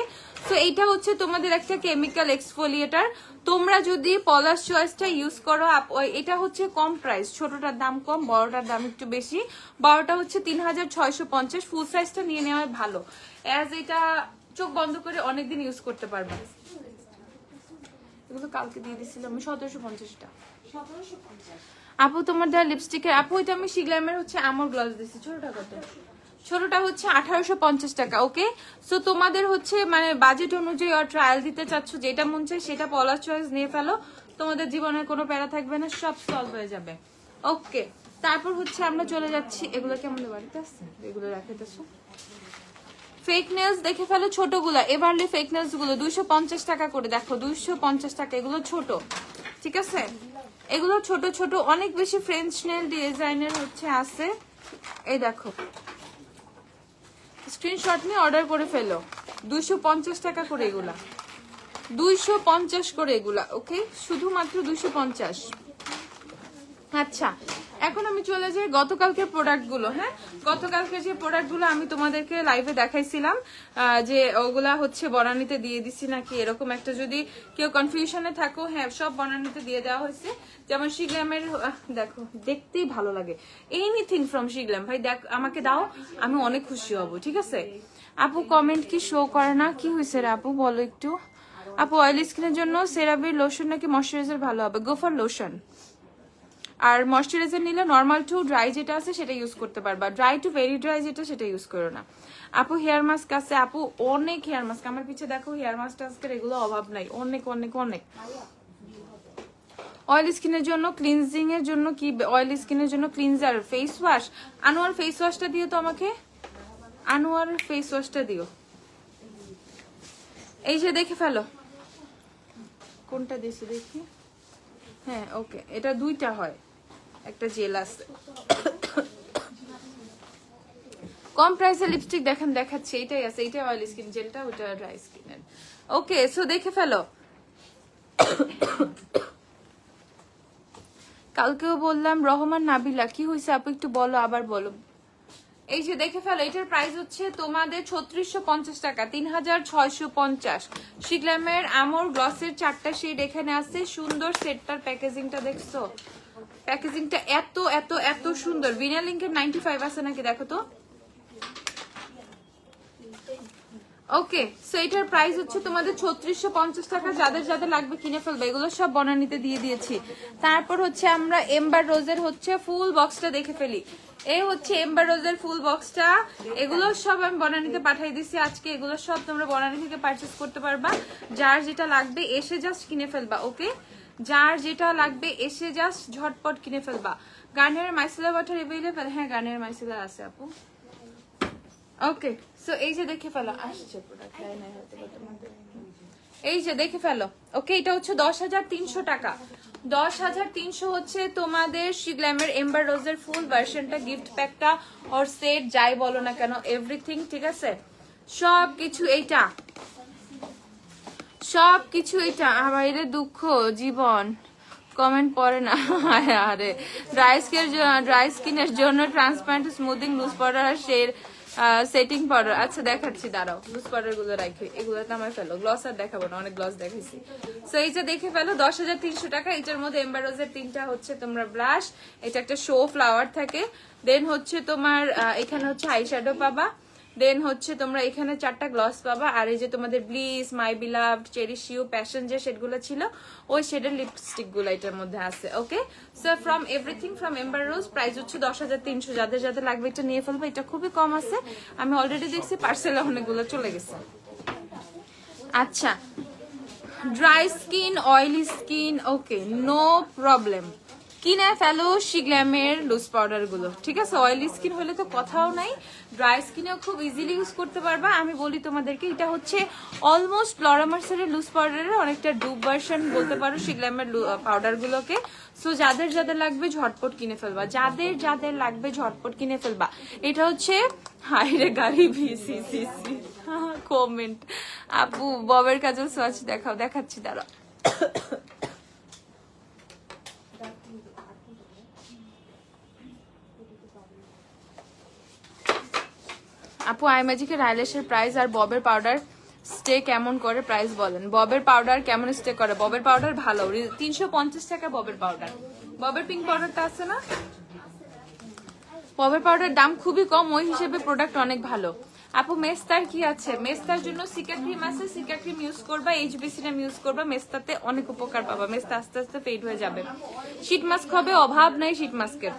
তো এইটা হচ্ছে তোমাদের একটা কেমিক্যাল এক্সফোলিয়েটার। তোমরা যদি পলাশ চয়েসটা ইউজ করো, এটা হচ্ছে কম প্রাইস, ছোটটার দাম কম, বড়টার দাম একটু বেশি। বড়টা হচ্ছে 3650, ফুল সাইজটা নিয়ে নেওয়া ভালো, অ্যাজ এটা চোখ বন্ধ করে অনেকদিন ইউজ করতে পারবে। এগুলো কালকে দিয়ে দিচ্ছিলাম আমি 1750টা। আপু তোমার দেওয়া লিপস্টিকের, আপু এটা আমি শিগ্লামের হচ্ছে আমর গ্লাস দিচ্ছি, ছোটটা কত? ছোটটা হচ্ছে 1850 টাকা। ওকে, সো তোমাদের হচ্ছে মানে বাজেট অনুযায়ী ট্রায়াল দিতে চাচ্ছ, যেটা মন চায় সেটা পলাশ চয়েস নিয়ে ফেলো, তোমাদের জীবনের কোনো প্যারা থাকবে না, সব সলভ হয়ে যাবে। ওকে, তারপর হচ্ছে আমরা চলে যাচ্ছি, এগুলো কি আমাদের বাড়িতে আসছে, এগুলো রাখাইতেছো। ফেক নেলস দেখে ফেলো ছোটগুলা, এভারলি ফেক নেলস গুলো 250 টাকা করে, দেখো 250 টাকা, এগুলো ছোট, ঠিক আছে? এগুলো ছোট ছোট, অনেক বেশি ফ্রেঞ্চ নেল ডিজাইনের হচ্ছে আছে, এই দেখো স্ক্রিনশট নিয়ে অর্ডার করে ফেলো, 250 টাকা করে এগুলা, 250 করে এগুলা। ওকে, শুধুমাত্র 250। আচ্ছা, এখন আমি চলে যাই গতকালকের প্রোডাক্টগুলো। হ্যাঁ, গতকালকে যে প্রোডাক্টগুলো আমি তোমাদেরকে লাইভে দেখাইছিলাম, যে ওগুলা হচ্ছে বনানীতে দিয়ে দিছি নাকি এরকম একটা, যদি কেউ কনফিউশনে থাকো, হ্যাঁ সব বনানীতে দিয়ে দেওয়া হয়েছে। যেমন শিগ্লামের, দেখো দেখতেই ভালো লাগে, এনিথিং ফ্রম শিগ্লাম ভাই দেখ আমাকে দাও, আমি অনেক খুশি হব, ঠিক আছে? আপু কমেন্ট কি শো করে না, কি হয়েছে রে আপু বলো একটু। আপু অয়েলি স্কিনের জন্য সেরাভির লোশন নাকি ময়শ্চারাইজার ভালো হবে? Go for lotion. আর ময়শ্চারাইজার নিলে নর্মাল টু ড্রাই যেটা আছে সেটা ইউজ করতে পারবা, ড্রাই টু ভেরি ড্রাই যেটা সেটা ইউজ করো না। আপু হেয়ার মাস্ক আছে, আপু অনেক হেয়ার মাস্ক, আমার পিছে দেখো হেয়ার মাস্ক টাস্কের এগুলো অভাব নাই, অনেক অনেক অনেক। অয়েলি স্কিনের জন্য ক্লিনজিং এর জন্য কি, অয়েলি স্কিনের জন্য cleanser, face wash, Anwar face ওয়াশটা দিও তো আমাকে, আনোয়ার ফেস ওয়াশটা দিও। এই যে দেখে ফেলো কোনটা দিয়েছি দেখি, হ্যাঁ ওকে, এটা দুইটা হয়, একটা জেল আছে। কম প্রাইসের লিপস্টিক দেখেন, দেখাচ্ছি, এটাই আছে, এটা অয়েলি স্কিন জেলটা, ওটা ড্রাই স্কিনের। ওকে, সো দেখে ফেলো। কালকেও বললাম রহমান নাবিলা, কি হয়েছে আপু একটু বলো, আবার বলো। এই যে দেখে ফেলো, এটার প্রাইস হচ্ছে তোমাদের 3650 টাকা, 3650। শিগ্লামের আমর গ্লসের 4টা শেড এখানে আছে, সুন্দর সেটটার প্যাকেজিংটা দেখছো, প্যাকেজিংটা এত এত এত সুন্দর। ভিনা লিঙ্কের 95 আছে নাকি দেখো তো। ওকে, সো এটার প্রাইস হচ্ছে তোমাদের 3650 টাকা। যাদের যাদের লাগবে কিনে ফেলবে, এগুলো সব বনানীতে দিয়ে দিয়েছি। তারপর হচ্ছে আমরা এম্বার রোজের হচ্ছে ফুল বক্সটা দেখে ফেলি। এই হচ্ছে এম্বার রোজের ফুল বক্সটা, এগুলো সব আমি বনানীতে পাঠিয়ে দিচ্ছি আজকে। এগুলো সব তোমরা বনানী থেকে পারচেস করতে পারবা। যার যেটা লাগবে এসে জাস্ট কিনে ফেলবা। ওকে, যার যেটা লাগবে এসে জাস্ট ঝটপট কিনে ফেলবা। Garnier micellar water available? হ্যাঁ, গার্নিয়ার মাইসেলার আছে আপু। ওকে, সো এই যে দেখে ফেলো, আসছে প্রোডাক্ট লাইনে হতে তোমাদের, এই যে দেখে ফেলো। ওকে, এটা হচ্ছে 10,300 টাকা। 10,300 হচ্ছে তোমাদের শিগ্ল্যামের এম্বার রোজের ফুল ভার্সনটা, গিফট প্যাকটা ওর সেট যাই বলো না কেন, এভরিথিং ঠিক আছে, সবকিছু এইটা, সবকিছু এটা। আমার এটা দুঃখ জীবন কমেন্ট পড়ে না। আরে ড্রাই স্কিনের জন্য ট্রান্সপারেন্ট স্মুথিং লুজ পাউডার আর সেটিং পাউডার। আচ্ছা দেখাচ্ছি, দাঁড়াও, লুজ পাউডার গুলো রাখি, এগুলো নামায় ফেলো। গ্লস আর দেখাবো না, অনেক গ্লস দেখাইছি। সো এই যে দেখে ফেলো, 10,300 টাকা। এটার মধ্যে এম্বার রোজের 3টা হচ্ছে তোমরা ব্লাশ, এটা একটা শো ফ্লাওয়ার থাকে, দেন হচ্ছে তোমার এখানে হচ্ছে আইশ্যাডো পাবা, দেন হচ্ছে তোমরা এখানে 4টা গ্লস পাবা, আর এই যে তোমাদের bliss, my beloved, cherish you, passion যে শেডগুলো ছিল ওই শেডের লিপস্টিক গুলো এটার মধ্যে আছে। Okay, so from everything from Ember Rose, price হচ্ছে 10,300। যাদের যাদের লাগবে এটা নিয়ে ফেলবো, এটা খুবই কম আছে, আমি অলরেডি দেখছি পার্সেলে অনেকগুলো চলে গেছে। আচ্ছা, dry skin, oily skin, okay no problem, কিনে ফেলো শিগ্ল্যামের লুজ পাউডার গুলো, ঠিক আছে। অয়েলি স্কিন হলে তো কথাও নাই, ড্রাই স্কিনেও খুব ইজিলি ইউজ করতে পারবা। আমি বলি তোমাদেরকে, এটা হচ্ছে অলমোস্ট লরা মার্সারের লুজ পাউডারের অনেকটা ডুব ভার্সন বলতে পারো শিগ্ল্যামের পাউডার গুলোকে। সো যাদের যাদের লাগবে ঝটপট কিনে ফেলবা, যাদের যাদের লাগবে ঝটপট কিনে ফেলবা। এটা হচ্ছে হাইরে গাড়ি ভিসি কমেন্ট। আপু ববের কাজল সোয়াচ দেখাও, দেখাচ্ছি দাঁড়াও। আপু আইম্যাজিকের আইল্যাশের প্রাইস আর ববের পাউডার স্টে কেমন করে প্রাইস বলেন। ববের পাউডার কেমন স্টে করে? ববের পাউডার ভালো, 350 টাকা ববের পাউডার। ববের পিঙ্ক পাউডারটা আছে না, ববের পাউডার দাম খুবই কম, ওই হিসেবে প্রোডাক্ট অনেক ভালো। আপু মেস্তার কি আছে? মেস্তার জন্য সিকা ক্রিম আছে, সিকা ক্রিম ইউজ করবা, এইচবিসি নাম ইউজ করবা, মেস্তাতে অনেক উপকার পাবা, মেস্তা আস্তে আস্তে ফেড হয়ে যাবে। শীট মাস্ক হবে, অভাব নাই শীট মাস্কের।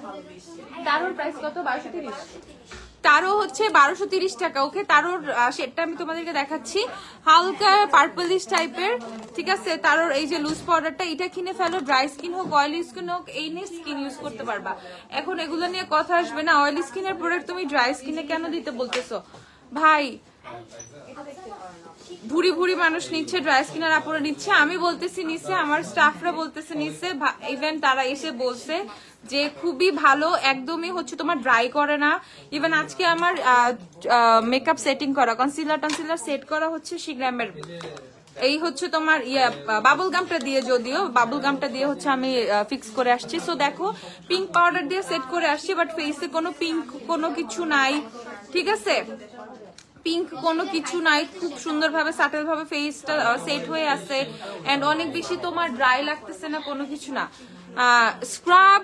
তারোর প্রাইস কত? 1230। তারও হচ্ছে 1230 টাকা। ওকে, তারোর শেডটা আমি তোমাদেরকে দেখাচ্ছি, হালকা পার্পলিশ টাইপের, ঠিক আছে। তারোর এই যে লুজ পাউডারটা, এটা কিনে ফেলো, ড্রাই স্কিন হোক অয়েলি স্কিন হোক, এই নিয়ে স্কিন ইউজ করতে পারবা। এখন এগুলো নিয়ে কথা আসবে না, অয়েলি স্কিনের প্রোডাক্ট তুমি ড্রাই স্কিনে কেন দিতে বলতেছো ভাই? ভুড়ি ভুড়ি মানুষ নিচ্ছে, ড্রাই স্কিনের আপুরা নিচ্ছে, আমি বলতেছি নিচ্ছে, আমার স্টাফরা বলতেছে নিচ্ছে, ইভেন তারা এসে বলছে যে খুবই ভালো, একদমই হচ্ছে তোমার ড্রাই করে না। ইভেন আজকে আমার মেকআপ সেটিং করা, কনসিলার সেট করা হচ্ছে শিগ্ল্যামের, এই হচ্ছে তোমার বাবল গামটা দিয়ে, যদিও বাবল গামটা দিয়ে হচ্ছে আমি ফিক্স করে আসছি। সো দেখো, পিঙ্ক পাউডার দিয়ে সেট করে আসছি, বাট ফেসে কোনো পিঙ্ক কোনো কিছু নাই, ঠিক আছে, পিঙ্ক কোনো কিছু নাই, খুব সুন্দরভাবে সাটেল ভাবে ফেসটা সেট হয়ে আছে, এন্ড অনেক বেশি তোমার ড্রাই লাগতেছে না, কোনো কিছু না। স্ক্রাব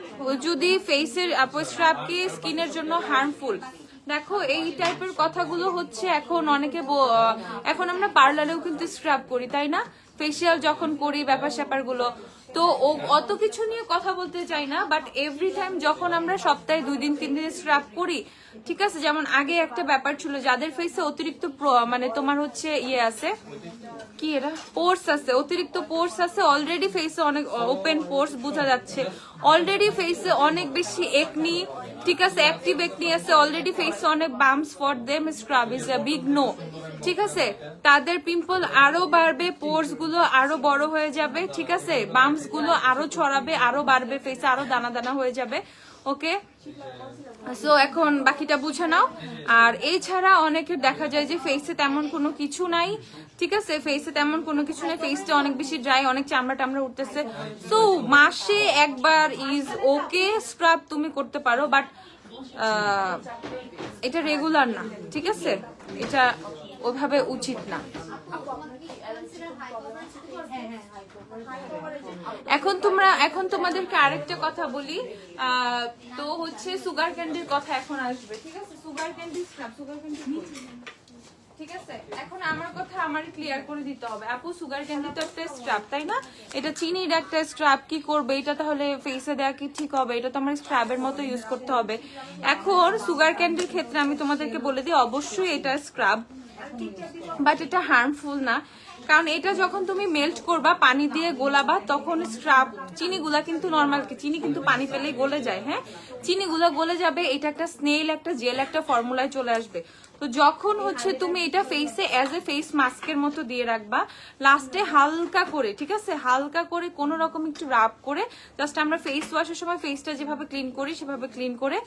যদি ফেসের স্ক্রাব কি স্কিনের জন্য হার্মফুল, দেখো এই টাইপের কথাগুলো হচ্ছে এখন অনেকে, এখন আমরা পার্লারেও কিন্তু স্ক্রাব করি, তাই না, ফেসিয়াল যখন করি ব্যাপার স্যাপার গুলো, তো অত কিছু নিয়ে কথা বলতে চাই না, বাট এভরি টাইম যখন আমরা সপ্তাহে 2 দিন 3 দিন স্ক্রাব করি, ঠিক আছে, যেমন আগে একটা ব্যাপার ছিল, যাদের ফেসে অতিরিক্ত মানে তোমার হচ্ছে আছে কি এরা পোর্স আছে, অতিরিক্ত পোর্স আছে, অলরেডি ফেসে অনেক ওপেন পোর্স বোঝা যাচ্ছে, অলরেডি ফেসে অনেক বেশি একনি, ঠিক আছে, অ্যাক্টিভ একনি আছে, অলরেডি ফেসে অনেক bumps, for them scrub is a big no, ঠিক আছে, তাদের পিম্পল আরো বাড়বে, পোর্স গুলো আরো বড় হয়ে যাবে, ঠিক আছে, বাম্পস গুলো আরো ছড়াবে, আরো বাড়বে, ফেসে আরো দানা দানা হয়ে যাবে। ওকে, সো এখন বাকিটা বুঝে নাও। আর এছাড়া অনেকের দেখা যায় যে ফেসে তেমন কোনো কিছু নাই, ঠিক আছে, ফেসে তেমন কোনো কিছু নেই, ফেসটা অনেক বেশি ড্রাই, অনেক চামড়া টামড়া উঠতেছে, সো মাসে একবার ইজ ওকে, স্ক্রাব তুমি করতে পারো, বাট এটা রেগুলার না, ঠিক আছে, এটা ওইভাবে উচিত না। এখন তোমাদেরকে আরেকটা কথা বলি, তো হচ্ছে সুগার ক্যান্ডির কথা এখন আসবে, ঠিক আছে? Sugar candy scrub, sugar candy ঠিক আছে। এখন আমার কথা আমারই ক্লিয়ার করে দিতে হবে। আপু সুগার ক্যান্ডি তো একটা স্ক্রাব, তাই না? এটা চিনির একটা স্ক্রাব, কি করবে এটা তাহলে ফেসে দেওয়া কি ঠিক হবে? এটা তো আমার স্ক্রাবের মতো ইউজ করতে হবে। এখন সুগার ক্যান্ডির ক্ষেত্রে আমি তোমাদেরকে বলে দিই, অবশ্যই এটা স্ক্রাব, বাট এটা হার্মফুল না। কারণ এটা যখন তুমি মেল্ট করবা, পানি দিয়ে গোলাবা, তখন স্ক্রাব চিনিগুলা কিন্তু নর্মাল চিনি কিন্তু পানি পেলেই গলে যায়, হ্যাঁ, চিনিগুলা গলে যাবে, এটা একটা স্নেল একটা জেল একটা ফর্মুলায় চলে আসবে। তো যখন হচ্ছে তুমি এটা ফেসে অ্যাজ এ ফেস মাস্কের মতো দিয়ে রাখবা, লাস্টে হালকা করে, ঠিক আছে, হালকা করে কোনো রকম একটু রাব করে, জাস্ট আমরা ফেস ওয়াশের সময় ফেসটা যেভাবে ক্লিন করি সেভাবে ক্লিন করে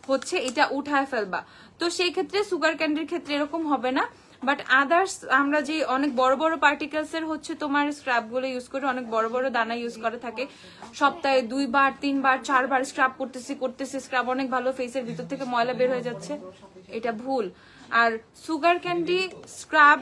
হচ্ছে এটা উঠায় ফেলবা। তো সেই ক্ষেত্রে সুগার ক্যান্ডির ক্ষেত্রে এরকম হবে না। বাট আদার্স আমরা যে অনেক বড় বড় পার্টিকেলস এর হচ্ছে তোমার স্ক্রাব গুলো ইউজ করে, অনেক বড় বড় দানা ইউজ করে থাকে, সপ্তাহে 2 বার 3 বার 4 বার স্ক্রাব করতেছি, স্ক্রাব অনেক ভালো, ফেসের ভিতর থেকে ময়লা বের হয়ে যাচ্ছে, এটা ভুল। আর সুগার ক্যান্ডি স্ক্রাব,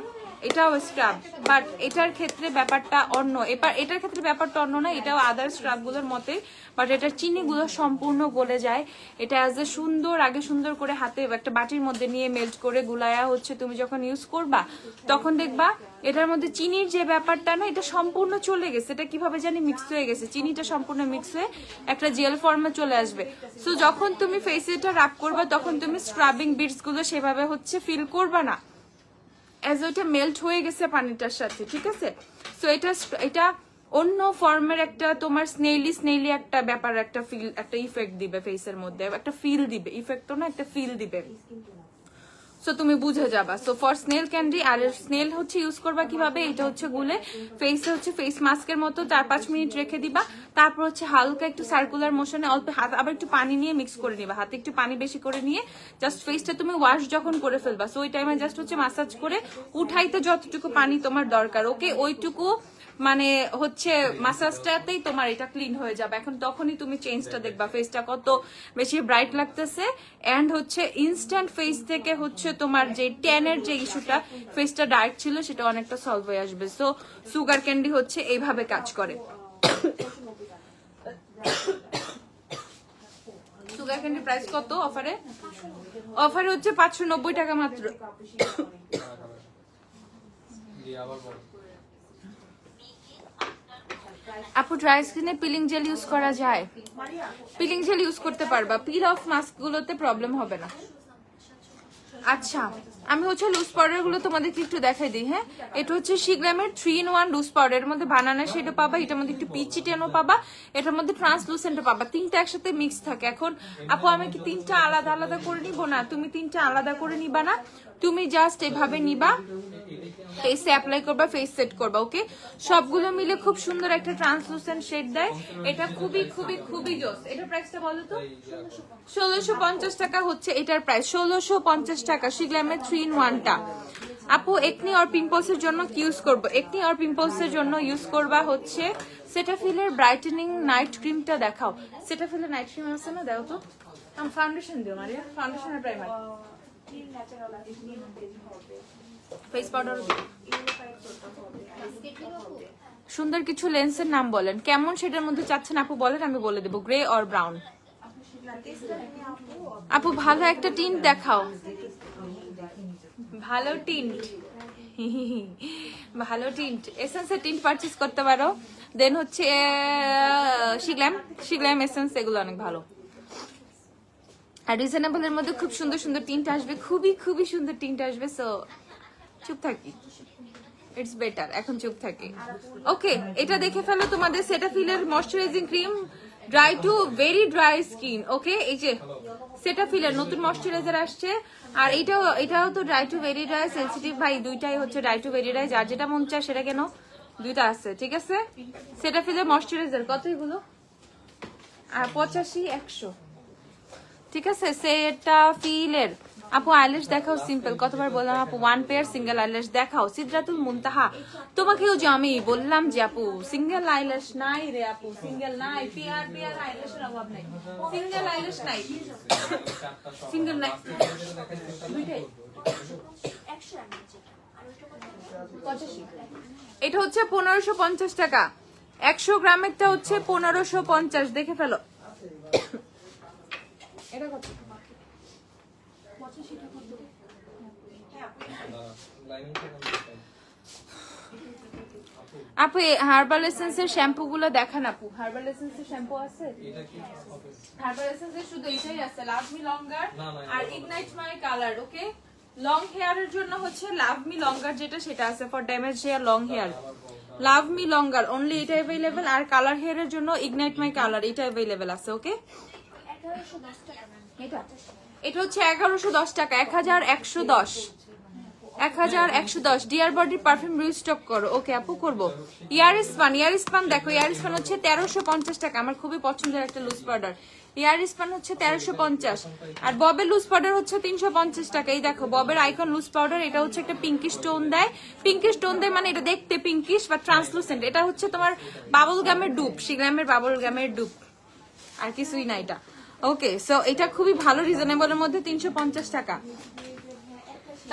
এটাও স্ক্রাব, বাট এটার ক্ষেত্রে ব্যাপারটা অন্য, এটার ক্ষেত্রে ব্যাপারটা অন্য না, এটাও আদার স্ক্রাব গুলোর মতে, বাট এটার চিনিগুলো সম্পূর্ণ গলে যায়। এটা অ্যাজ এ সুন্দর, আগে সুন্দর করে হাতে একটা বাটির মধ্যে নিয়ে মেল্ট করে গুলায়া হচ্ছে তুমি যখন ইউজ করবা, তখন দেখবা এটার মধ্যে চিনির যে ব্যাপারটা না, এটা সম্পূর্ণ চলে গেছে। এটা কিভাবে জানি মিক্স হয়ে গেছে, চিনিটা সম্পূর্ণ মিক্স হয়ে একটা জেল ফর্মে চলে আসবে। সো যখন তুমি ফেসে এটা রাব করবা, তখন তুমি স্ক্রাবিং বিটস গুলো সেভাবে হচ্ছে ফিল করবা না, অ্যাজ ওইটা মেল্ট হয়ে গেছে পানিটার সাথে, ঠিক আছে? সো এটা অন্য ফর্মের একটা তোমার স্নেইলি একটা ব্যাপার, একটা ফিল, একটা ইফেক্ট দিবে ফেসের মধ্যে, একটা ফিল দিবে, ইফেক্ট তো না, একটা ফিল দিবে। সো তুমি বুঝে যাবা। সো ফর স্নেল ক্যান্ডি, আর স্নেল হচ্ছে ইউজ করবা কিভাবে, এটা হচ্ছে গুলে ফেসে হচ্ছে ফেস মাস্কের মতো 4-5 মিনিট রেখে দিবা, তারপর হচ্ছে হালকা একটু সার্কুলার মোশনে অল্প হাত আবার একটু পানি নিয়ে মিক্স করে নিবা, হাতে একটু পানি বেশি করে নিয়ে জাস্ট ফেসটা তুমি ওয়াশ যখন করে ফেলবা, সো ওই টাইমে জাস্ট হচ্ছে মাসাজ করে উঠাইতে যতটুকু পানি তোমার দরকার, ওকে, ওইটুকু মানে হচ্ছে মাসাজটাতেই তোমার এটা ক্লিন হয়ে যাবে। এখন তখনই তুমি চেঞ্জটা দেখবা, ফেসটা কত বেশি ব্রাইট লাগতেছে, এন্ড হচ্ছে ইনস্ট্যান্ট ফেস থেকে হচ্ছে তোমার যে ট্যানের যে ইস্যুটা, ফেসটা ডার্ক ছিল, সেটা অনেকটা সলভ হয়ে আসবে। সো সুগার ক্যান্ডি হচ্ছে এইভাবে কাজ করে। সুগার ক্যান্ডি প্রাইস কত অফারে? অফারে হচ্ছে 590 টাকা মাত্র। আপু ড্রাই স্কিনে পিলিং জেল ইউজ করা যায়? পিলিং জেল ইউজ করতে পারবা, পিল অফ মাস্ক গুলোতে প্রবলেম হবে না। আচ্ছা, আমি হচ্ছে লুজ পাউডার গুলো তোমাদেরকে একটু দেখাই দিই। হ্যাঁ, এটা হচ্ছে শিগ্রামের 3-in-1 লুজ পাউডার, এর মধ্যে বানানা শেডও পাবা, এটার মধ্যে একটু পিচি টেনও পাবা, এটার মধ্যে ট্রান্সলুসেন্টও পাবা, তিনটা একসাথে মিক্স থাকে। এখন আপু আমি কি তিনটা আলাদা আলাদা করে নিব? না, তুমি তিনটা আলাদা করে নিবা না, তুমি জাস্ট এভাবে নিবা, ফেসে অ্যাপ্লাই করবা, ফেস সেট করবা, ওকে। সবগুলো মিলে খুব সুন্দর একটা ট্রান্সলুসেন্ট শেড দেয়, এটা খুবই খুবই খুবই জোস। এটার প্রাইসটা বলো তো? 1650 টাকা হচ্ছে এটার প্রাইস, 1650 টাকা শিগ্রামের 3-in-1টা। আপু একনি আর পিম্পলস এর জন্য কি ইউজ করবো? একনি আর পিম্পলস এর জন্য ইউজ করবা হচ্ছে সেটাফিলের ব্রাইটেনিং নাইট ক্রিমটা। দেখাও সেটাফিলের নাইট ক্রিম আছে না, দেখো তো। ফাউন্ডেশন দিও মারিয়া, ফাউন্ডেশন আর প্রাইমার, ফেস পাউডার, সুন্দর কিছু লেন্সের নাম বলেন, কেমন সেটার মধ্যে চাচ্ছেন আপু বলেন, আমি বলে দেবো। Grey or brown? আপু ভালো একটা টিন্ট দেখাও, ভালো টিন্ট, ভালো টিন্ট, এসেন্সের টিন্ট পারচেজ করতে পারো। দেন হচ্ছে শিগ্ল্যাম এসেন্স, এগুলো অনেক ভালো। আর রিজনেবল এর মধ্যে খুব সুন্দর সুন্দর টিন্ট আসবে, খুবই খুবই সুন্দর টিন্ট আসবে। সো চুপ থাকি, ইটস বেটার এখন চুপ থাকি। ওকে, এটা দেখে ফেলো তোমাদের সেটাফিলের moisturising cream, dry to very dry skin. Okay, এই যে সেটাফিলের নতুন ময়শ্চারাইজার আসছে, আর এটাও তো dry to very dry, sensitive, ভাই দুইটাই হচ্ছে ড্রাই টু ভেরি ড্রাই, যার যেটা মন চায় সেটা কেন, দুইটা আছে, ঠিক আছে। সেটাফিলের ময়শ্চারাইজার কত এগুলো? 85-100, ঠিক আছে। সেটা ফিলের আপু আইল্যাশ দেখাও সিম্পল, কতবার বললাম আপু 1 পেয়ার সিঙ্গেল আইল্যাশ দেখাও। সিদরাতুল মুনতাহা, তোমাকেও যে আমি বললাম যে আপু সিঙ্গেল আইল্যাশ নাই রে আপু, সিঙ্গেল নাই, পেয়ার পেয়ার আইল্যাশের অভাব নাই, সিঙ্গেল আইল্যাশ নাই, সিঙ্গেল নাই, দুইটাই 100 এটা হচ্ছে 1550 টাকা, 100 গ্রামেরটা হচ্ছে 1550, দেখে ফেলো। এটা কত? আপু হার্বাল এসেন্সের শ্যাম্পু গুলো দেখান আপু। হার্বাল এসেন্সের শ্যাম্পু আছে? হার্বাল এসেন্সের শুধু এটাই আছে, লাভ মি লঙ্গার আর ignite my colour. Okay, long হেয়ারের জন্য হচ্ছে লাভ মি লঙ্গার যেটা, সেটা আছে for damage hair, long hair love me longer only, এটা অ্যাভেলেবেল। আর কালার হেয়ারের জন্য ইগনাইট মাই কালার, এটা অ্যাভেলেবেল আছে। ওকে, এটা হচ্ছে 1110 টাকা, 1110, 1110। ডিয়ার বডি পারফিউম রিস্টক করো। ওকে আপু করবো। ইয়ারিস্পান, ইয়ারিস্পান দেখো, ইয়ারিস্পান হচ্ছে 1350 টাকা, আমার খুবই পছন্দের একটা লুজ পাউডার। ইয়ারিস্পান হচ্ছে 1350, আর ববের লুজ পাউডার হচ্ছে 350 টাকা। এই দেখো ববের আইকন লুজ পাউডার, এটা হচ্ছে একটা পিঙ্কিশ টোন দেয়, পিঙ্কিশ টোন দেয় মানে এটা দেখতে পিঙ্কিশ বা ট্রান্সলুসেন্ট। এটা হচ্ছে তোমার বাবল গামের ডুব, শিগ্রামের বাবল গামের ডুব, আর কিছুই না এটা। ওকে, সো এটা খুবই ভালো, রিজনেবলের মধ্যে 350 টাকা।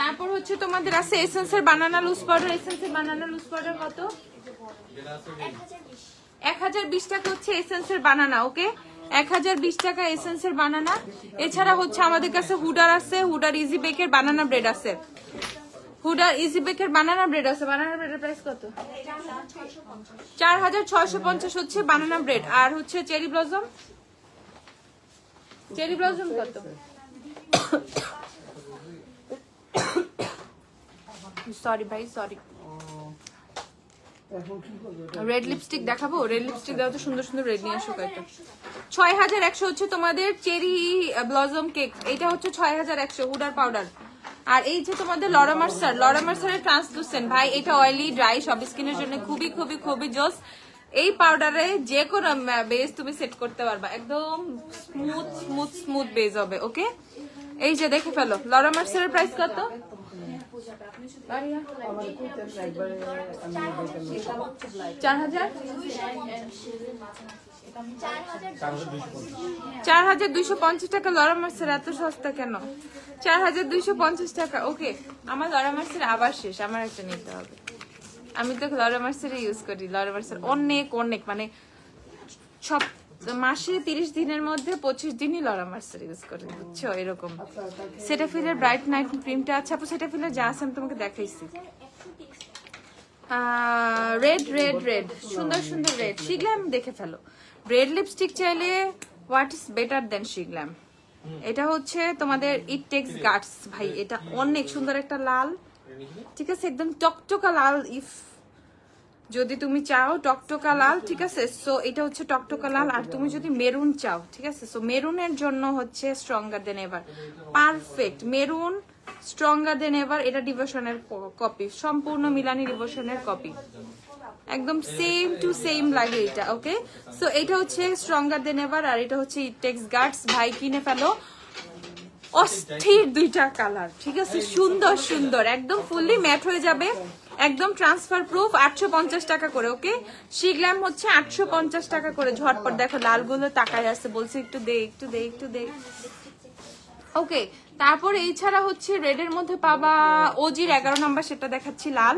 তারপর হচ্ছে তোমাদের আছে এসেন্সের বানানা লুজ পাউডার। এসেন্সের বানানা লুজ পাউডার কত? 1020 টাকা হচ্ছে এসেন্সের বানানা। ওকে, 1020 টাকা এসেন্সের বানানা। এছাড়া হচ্ছে আমাদের কাছে হুডার আছে, হুডার ইজি বেকের বানানা ব্রেড আছে, হুডার ইজি বেকের বানানা ব্রেড আছে। বানানা ব্রেডের প্রাইস কত? 4650 হচ্ছে বানানা ব্রেড। আর হচ্ছে চেরি ব্লসম, চেরি ব্লসম কত? সরি ভাই সরি, রেড লিপস্টিক দেখাবো? রেড লিপস্টিক দাও তো, সুন্দর সুন্দর রেড নিয়ে আসো কয়েকটা। 6100 হচ্ছে তোমাদের চেরি ব্লসম কেক, এটা হচ্ছে 6100 হুডার পাউডার। আর এই যে তোমাদের লরা মার্সার, লরা মার্সারের ট্রান্সলুসেন্ট ভাই, এটা অয়েলি ড্রাই সব স্কিনের জন্য খুবই খুবই খুবই জোস। এই পাউডারে যে কোনো বেস তুমি সেট করতে পারবা, একদম স্মুথ স্মুথ স্মুথ বেস হবে। ওকে, এই যে দেখে ফেলো, লরা মার্সারের প্রাইস কত? 4250 টাকা লরা মার্সার। এত সস্তা কেন? 4250 টাকা। ওকে, আমার লরা মার্সার আবার শেষ, আমার একটা নিতে হবে। আমি তো লরা মার্সার ইউজ করি, লরা মার্সার অনেক অনেক মানে সব মাসে 30 দিনের মধ্যে 25 দিনই লরা মার্সার ইউজ করি, বুঝছো? এরকম সেটাফিলের ব্রাইট নাইট ক্রিমটা আছে আপু, সেটাফিলের যা আছে আমি তোমাকে দেখাইছি। রেড রেড রেড, সুন্দর সুন্দর রেড। শিগ্ল্যাম দেখে ফেলো, রেড লিপস্টিক চাইলে হোয়াট ইজ বেটার দেন শিগ্ল্যাম। এটা হচ্ছে তোমাদের ইট টেক্স গাটস ভাই, এটা অনেক সুন্দর একটা লাল, ঠিক আছে, একদম টকটকা লাল। ইফ যদি তুমি চাও টকটকা লাল, ঠিক আছে, সো এটা হচ্ছে টকটকা লাল। আর তুমি যদি মেরুন চাও, ঠিক আছে, সো মেরুনের জন্য হচ্ছে stronger than ever, perfect maroon, stronger than ever. এটা ডিভোশনের কপি, সম্পূর্ণ মিলানি ডিভোশনের কপি, একদম সেম টু সেম লাগে এটা। ওকে, সো এটা হচ্ছে স্ট্রঙ্গার দেন এভার, আর এটা হচ্ছে ইট টেক্স গাটস। ভাই কিনে ফেলো, অস্থির দুইটা কালার, ঠিক আছে, সুন্দর সুন্দর, একদম ফুললি ম্যাট হয়ে যাবে, একদম ট্রান্সফার প্রুফ। 850 টাকা করে। ওকে, শিগ্ল্যাম হচ্ছে 850 টাকা করে। ঝটপট দেখো লালগুলো তাকায় আসছে, বলছে একটু দে একটু দে একটু দে। ওকে, তারপর এই ছাড়া হচ্ছে রেডের মধ্যে পাবা ওজির 11 নাম্বার, সেটা দেখাচ্ছি লাল।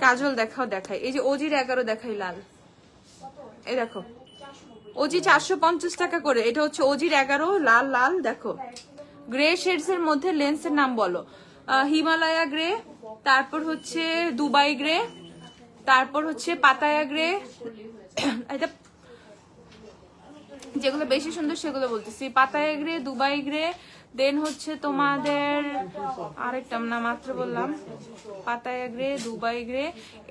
কাজল দেখাও, দেখাই, এই যে ওজির 11 দেখাই লাল, এই দেখো ওজি 450 টাকা করে। এটা হচ্ছে ওজির 11 লাল লাল, দেখো গ্রে শেডস এর মধ্যে। লেন্সের নাম বলো? হিমালয়া গ্রে, তারপর হচ্ছে দুবাই গ্রে, তারপর হচ্ছে পাতায়া গ্রে। এটা যেগুলো বেশি সুন্দর সেগুলো বলতেছি, পাতায়া গ্রে, দুবাই গ্রে, দেন হচ্ছে তোমাদের আরেকটা না মাত্র বললাম, Pattaya grey, Dubai grey,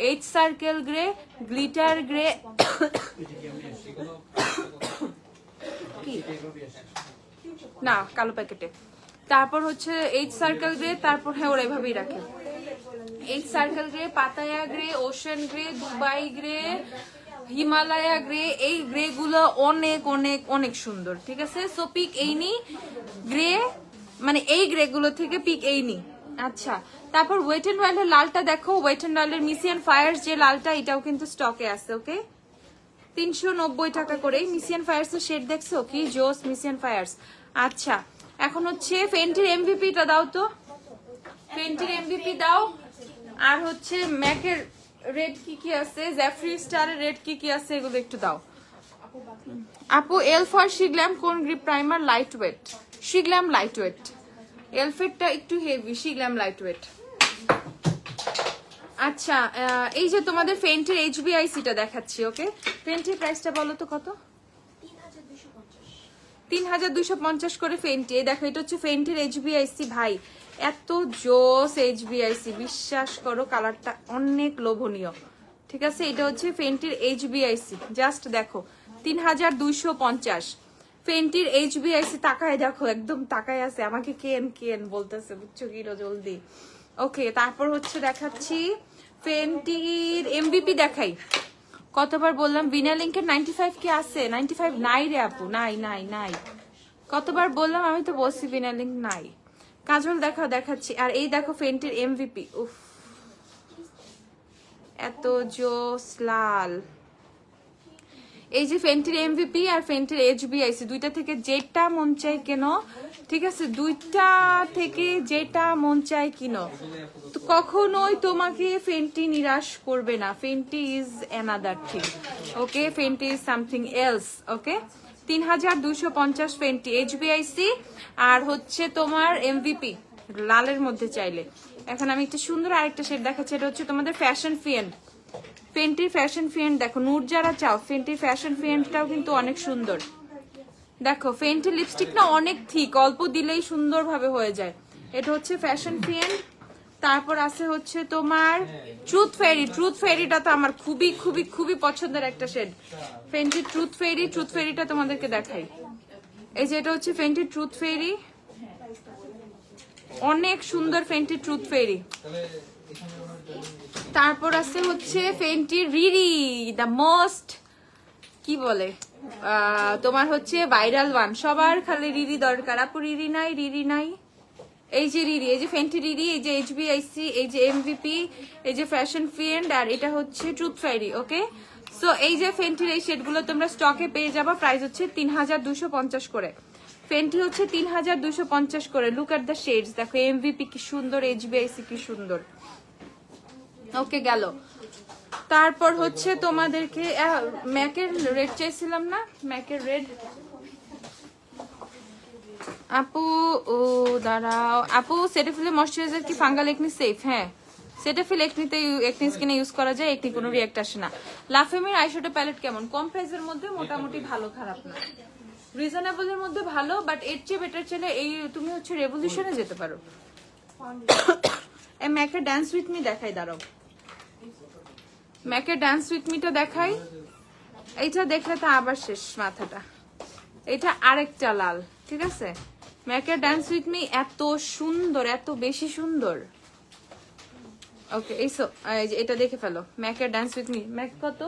H circle grey, glitter grey, না কালো প্যাকেটে, তারপর হচ্ছে এইচ সার্কেল গ্রে, তারপর হ্যাঁ ওরা এভাবেই রাখে, H circle grey, Pattaya grey, ocean grey, Dubai grey, Himalaya grey. এই গ্রে গুলো অনেক অনেক অনেক সুন্দর, ঠিক আছে, সো পিক এই নি গ্রে, মানে এই গ্রে গুলো থেকে পিক এই নি। আচ্ছা, তারপর ওয়েট এন্ড ওয়াইল্ডের লালটা দেখো, ওয়েট এন্ড ওয়াইল্ডের মিসিয়ান ফায়ার্স যে লালটা, এটাও কিন্তু স্টকে আছে। ওকে, 390 টাকা করে। মিসিয়ান ফায়ার্স এর শেড দেখছো কি জোস, মিসিয়ান ফায়ার্স। আচ্ছা, এখন হচ্ছে ফেন্টির এমভিপিটা দাও তো, ফেন্টির এমভিপি দাও। আর হচ্ছে ম্যাকের রেড কি আছে, জেফরি স্টারের রেড কি আছে এগুলো একটু দাও আপু। এল ফর শিগ্ল্যাম কোন grip primer? Light weight, Sheglam light weight. এলফেটটা একটু হেভি, শিগ্ল্যাম লাইট ওয়েট। আচ্ছা এই যে তোমাদের ফেন্টের এইচবিআইসিটা দেখাচ্ছি। ওকে, ফেন্টের প্রাইসটা বলো তো কত? 3250 করে ফেন্টি। দেখো এটা হচ্ছে ফেন্টের এইচবিআইসি ভাই, এত জোস এইচবিআইসি, বিশ্বাস করো কালারটা অনেক লোভনীয়। ঠিক আছে, এটা হচ্ছে ফেন্টির এইচবিআইসি, জাস্ট দেখো 3250 ফেন্টির এইচবিআইসি। তাকায় দেখো, একদম তাকায় আছে, আমাকে কেন কেন বলতেছে, বুঝছো কি জলদি। ওকে, তারপর হচ্ছে দেখাচ্ছি ফেন্টির এমভিপি দেখাই। কতবার বললাম ভিনালিঙ্কের 95 কি আছে? 95 নাই রে আপু, নাই নাই নাই। কতবার বললাম, আমি তো বলছি ভিনালিঙ্ক নাই। কাজল দেখাও, দেখাচ্ছি। আর এই দেখো ফেন্টির এমভিপি, উফ এত জোস লাল। এই যে ফেন্টির এমভিপি আর ফেন্টির এইচবিআইসি, দুইটা থেকে যেটা মন চাই কেন। ঠিক আছে, দুইটা থেকে যেটা মন চাই কিনো, তো কখনোই তোমাকে ফেন্টি নিরাশ করবে না। Fenty is another thing, okay, Fenty is something else. Okay, 3250 Fenty HBIC আর হচ্ছে তোমার এমভিপি লালের মধ্যে চাইলে। এখন আমি একটা সুন্দর আরেকটা শেড দেখাচ্ছি, এটা হচ্ছে তোমাদের ফ্যাশন ফিয়েন্ড। ফেন্টির ফ্যাশন ফিয়েন্ড দেখো, নুট যারা চাও ফেন্টির ফ্যাশন ফিয়েন্ডটাও কিন্তু অনেক সুন্দর। দেখো ফেন্টির লিপস্টিক না অনেক থিক, অল্প দিলেই সুন্দরভাবে হয়ে যায়। এটা হচ্ছে ফ্যাশন ফিয়েন্ড। তারপর আছে হচ্ছে তোমার ট্রুথ ফেরি। ট্রুথ ফেরিটা তো আমার খুবই খুবই খুবই পছন্দের একটা শেড, ফেন্টির ট্রুথ ফেরি। ট্রুথ ফেরিটা তোমাদেরকে দেখাই, এই যে এটা হচ্ছে ফেন্টির ট্রুথ ফেরি, অনেক সুন্দর ফেন্টির ট্রুথ ফেরি। তারপর আছে হচ্ছে ফেন্টির রিরি, দ্য মোস্ট কি বলে তোমার হচ্ছে ভাইরাল ওয়ান, সবার খালি রিরি দরকার। আপু রিরি নাই, রিরি নাই। এই যে রিরি, এই যে ফেন্টি রিরি, এই যে এইচবিআইসি, এই যে এমভিপি, এই যে ফ্যাশন ফিয়েন্ড, আর এটা হচ্ছে ট্রুথ ফেরি। ওকে, সো এই যে ফেন্টির এই শেডগুলো তোমরা স্টকে পেয়ে যাবা, প্রাইস হচ্ছে 3250 করে। ফেন্টি হচ্ছে 3250 করে। লুক এট দ্য শেডস, দেখো এমভিপি কি সুন্দর, এইচবিআইসি কি সুন্দর। ওকে গেল। তারপর হচ্ছে তোমাদেরকে ম্যাকের রেড চাইছিলাম না, ম্যাকের রেড আপু। ও দাঁড়াও আপু, সেটাফিল ময়শ্চারাইজার কি ফাঙ্গাল একনি সেফ? হ্যাঁ, সেটাফিল একনিতে একনি স্কিনে ইউজ করা যায়, একনি কোনো রিঅ্যাক্ট আসে না। লাফেমির আইশ্যাডো প্যালেট কেমন? কম প্রাইসের মধ্যে মোটামুটি ভালো, খারাপ না, রিজনেবলের মধ্যে ভালো, বাট এর চেয়ে বেটার চলে এই তুমি হচ্ছে রেভলিউশনে যেতে পারো। এই ম্যাকের ডান্স উইথ মি দেখাই, দাঁড়াও ম্যাকের ডান্স উইথ মিটা দেখাই। এইটা দেখলে তো আবার শেষ মাথাটা। এটা আরেকটা লাল, ঠিক আছে। ম্যাকের ডান্স উইথ মি এত সুন্দর, এত বেশি সুন্দর। ওকে, এই এটা দেখে ফেলো, ম্যাকের ডান্স উইথ মি। ম্যাক কত?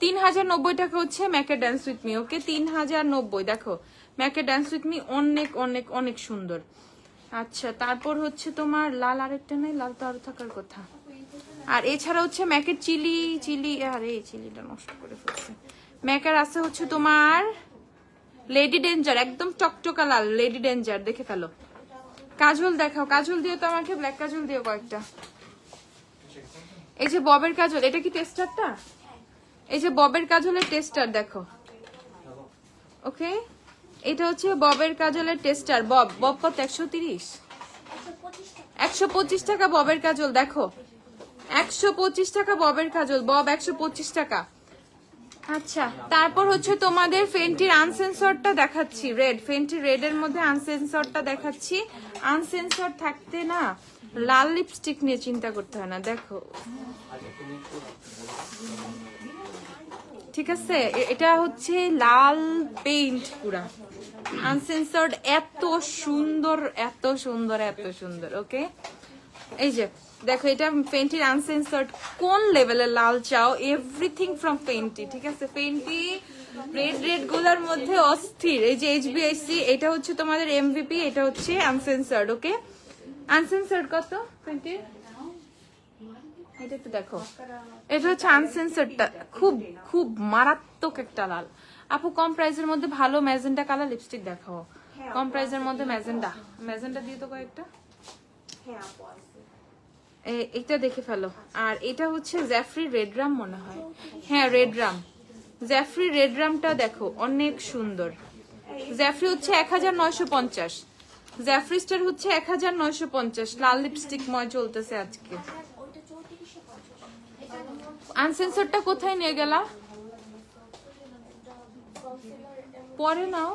3090 টাকা হচ্ছে ম্যাকের ডান্স উইথ মি। ওকে, 3090। দেখো ম্যাকের ডান্স উইথ মি অনেক অনেক অনেক সুন্দর। আচ্ছা, তারপর হচ্ছে তোমার লাল আরেকটা নাই, লাল তো আরো থাকার কথা। আর এছাড়া হচ্ছে ম্যাকের চিলি, আরে এই চিলিটা নষ্ট করে ফেলছে। ম্যাকের আছে হচ্ছে তোমার লেডি ডেঞ্জার, একদম টকটকা লাল লেডি ডেঞ্জার, দেখে ফেলো। কাজল দেখাও, কাজল দিও তো আমাকে, ব্ল্যাক কাজল দিও কয়েকটা। এই যে ববের কাজল, এটা কি টেস্টারটা? এই যে ববের কাজলের টেস্টার দেখো। ওকে, এটা হচ্ছে ববের কাজলের টেস্টার। বব কত? 130, 125 টাকা ববের কাজল। দেখো 125 টাকা ববের কাজল, বব 125 টাকা। আচ্ছা, তারপর হচ্ছে তোমাদের ফেন্টির আনসেন্সরটা দেখাচ্ছি, রেড। ফেন্টির রেড এর মধ্যে আনসেন্সরটা দেখাচ্ছি। আনসেন্সর থাকতে না লাল লিপস্টিক নিয়ে চিন্তা করতে হয় না। দেখো, ঠিক আছে, এটা হচ্ছে লাল পেইন্ট পুরা আনসেন্সর্ড, এত সুন্দর এত সুন্দর এত সুন্দর। ওকে, এই যে দেখো, এটা ফেন্টির আনসেন্সর্ড। কোন লেভেলের লাল চাও, এভরিথিং ফ্রম ফেন্টি। ঠিক আছে, ফেন্টি রেড গুলার মধ্যে অস্থির। এই যে এইচবিআইসি, এটা হচ্ছে তোমাদের এমভিপি, এটা হচ্ছে আনসেন্সর্ড। ওকে, আনসেন্সর্ড কত ফেন্টির? এটা একটু দেখো, এটা হচ্ছে আনসেন্সরটা, খুব খুব মারাত্মক একটা লাল। আপু কম প্রাইসের মধ্যে ভালো ম্যাজেন্টা কালার লিপস্টিক দেখাও। কম প্রাইসের মধ্যে ম্যাজেন্টা দিয়ে তো কয়েকটা। এটা দেখে ফেলো। আর এটা হচ্ছে জ্যাফরি রেড রাম মনে হয়, হ্যাঁ রেড রাম, জ্যাফরি রেড রামটা দেখো অনেক সুন্দর। জ্যাফরি হচ্ছে 1950, জ্যাফরি স্টার হচ্ছে 1950। লাল লিপস্টিক ময় চলতেছে আজকে। আনসেন্সরটা কোথায় নিয়ে গেলা? পরে নাও।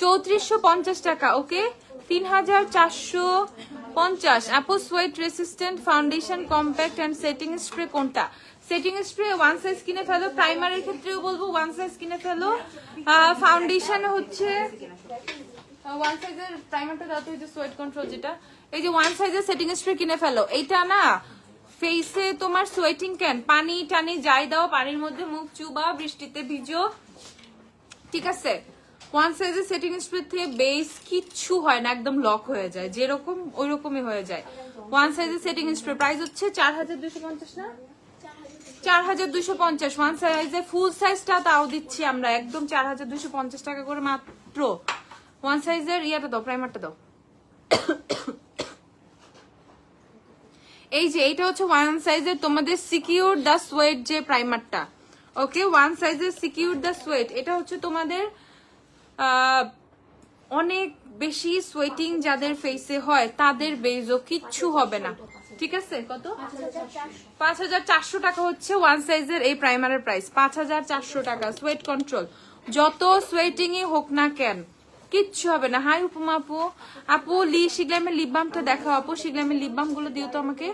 3450 টাকা। ওকে 3450। আপু sweat resistant foundation compact and setting spray কোনটা? সেটিং স্প্রে ওয়ান সাইজ কিনে ফেলো। প্রাইমারের ক্ষেত্রেও বলবো ওয়ান সাইজ কিনে ফেলো। ফাউন্ডেশন হচ্ছে ওয়ান সাইজের, প্রাইমারটা দাও তো, এই যে সোয়েট কন্ট্রোল যেটা, এই যে ওয়ান সাইজের সেটিং স্প্রে কিনে ফেলো। এইটা না ফেসে তোমার সোয়েটিং ক্যান, পানি টানি যাই দাও, পানির মধ্যে মুখ চুবা, বৃষ্টিতে ভিজো, ঠিক আছে? ওয়ান সাইজের সেটিং স্প্রে থেকে বেস কিচ্ছু হয় না, একদম লক হয়ে যায়, যেরকম ওই রকমই হয়ে যায়। ওয়ান সাইজের সেটিং স্প্রে প্রাইস হচ্ছে 4250 না, 4250। ওয়ান সাইজের ফুল সাইজটা তাও দিচ্ছি আমরা একদম 4250 টাকা করে মাত্র। ওয়ান সাইজের ইয়াটা দাও, প্রাইমারটা দাও। এই যে এইটা হচ্ছে ওয়ান সাইজের তোমাদের সিকিউর দা সোয়েট যে প্রাইমারটা। ওকে ওয়ান সাইজের সিকিউর দা সোয়েট, এটা হচ্ছে তোমাদের অনেক বেশি সোয়েটিং যাদের ফেসে হয় তাদের বেজও কিচ্ছু হবে না, ঠিক আছে? কত? 5400 টাকা হচ্ছে ওয়ান সাইজের এই প্রাইমারের প্রাইস, 5400 টাকা। সোয়েট কন্ট্রোল, যত সোয়েটিংই হোক না কেন কিচ্ছু হবে না। হাই উপমা আপু, আপু শিগলামের লিপ বামটা দেখাও আপু, শিগলামের লিপ বাম গুলো দিও তো আমাকে।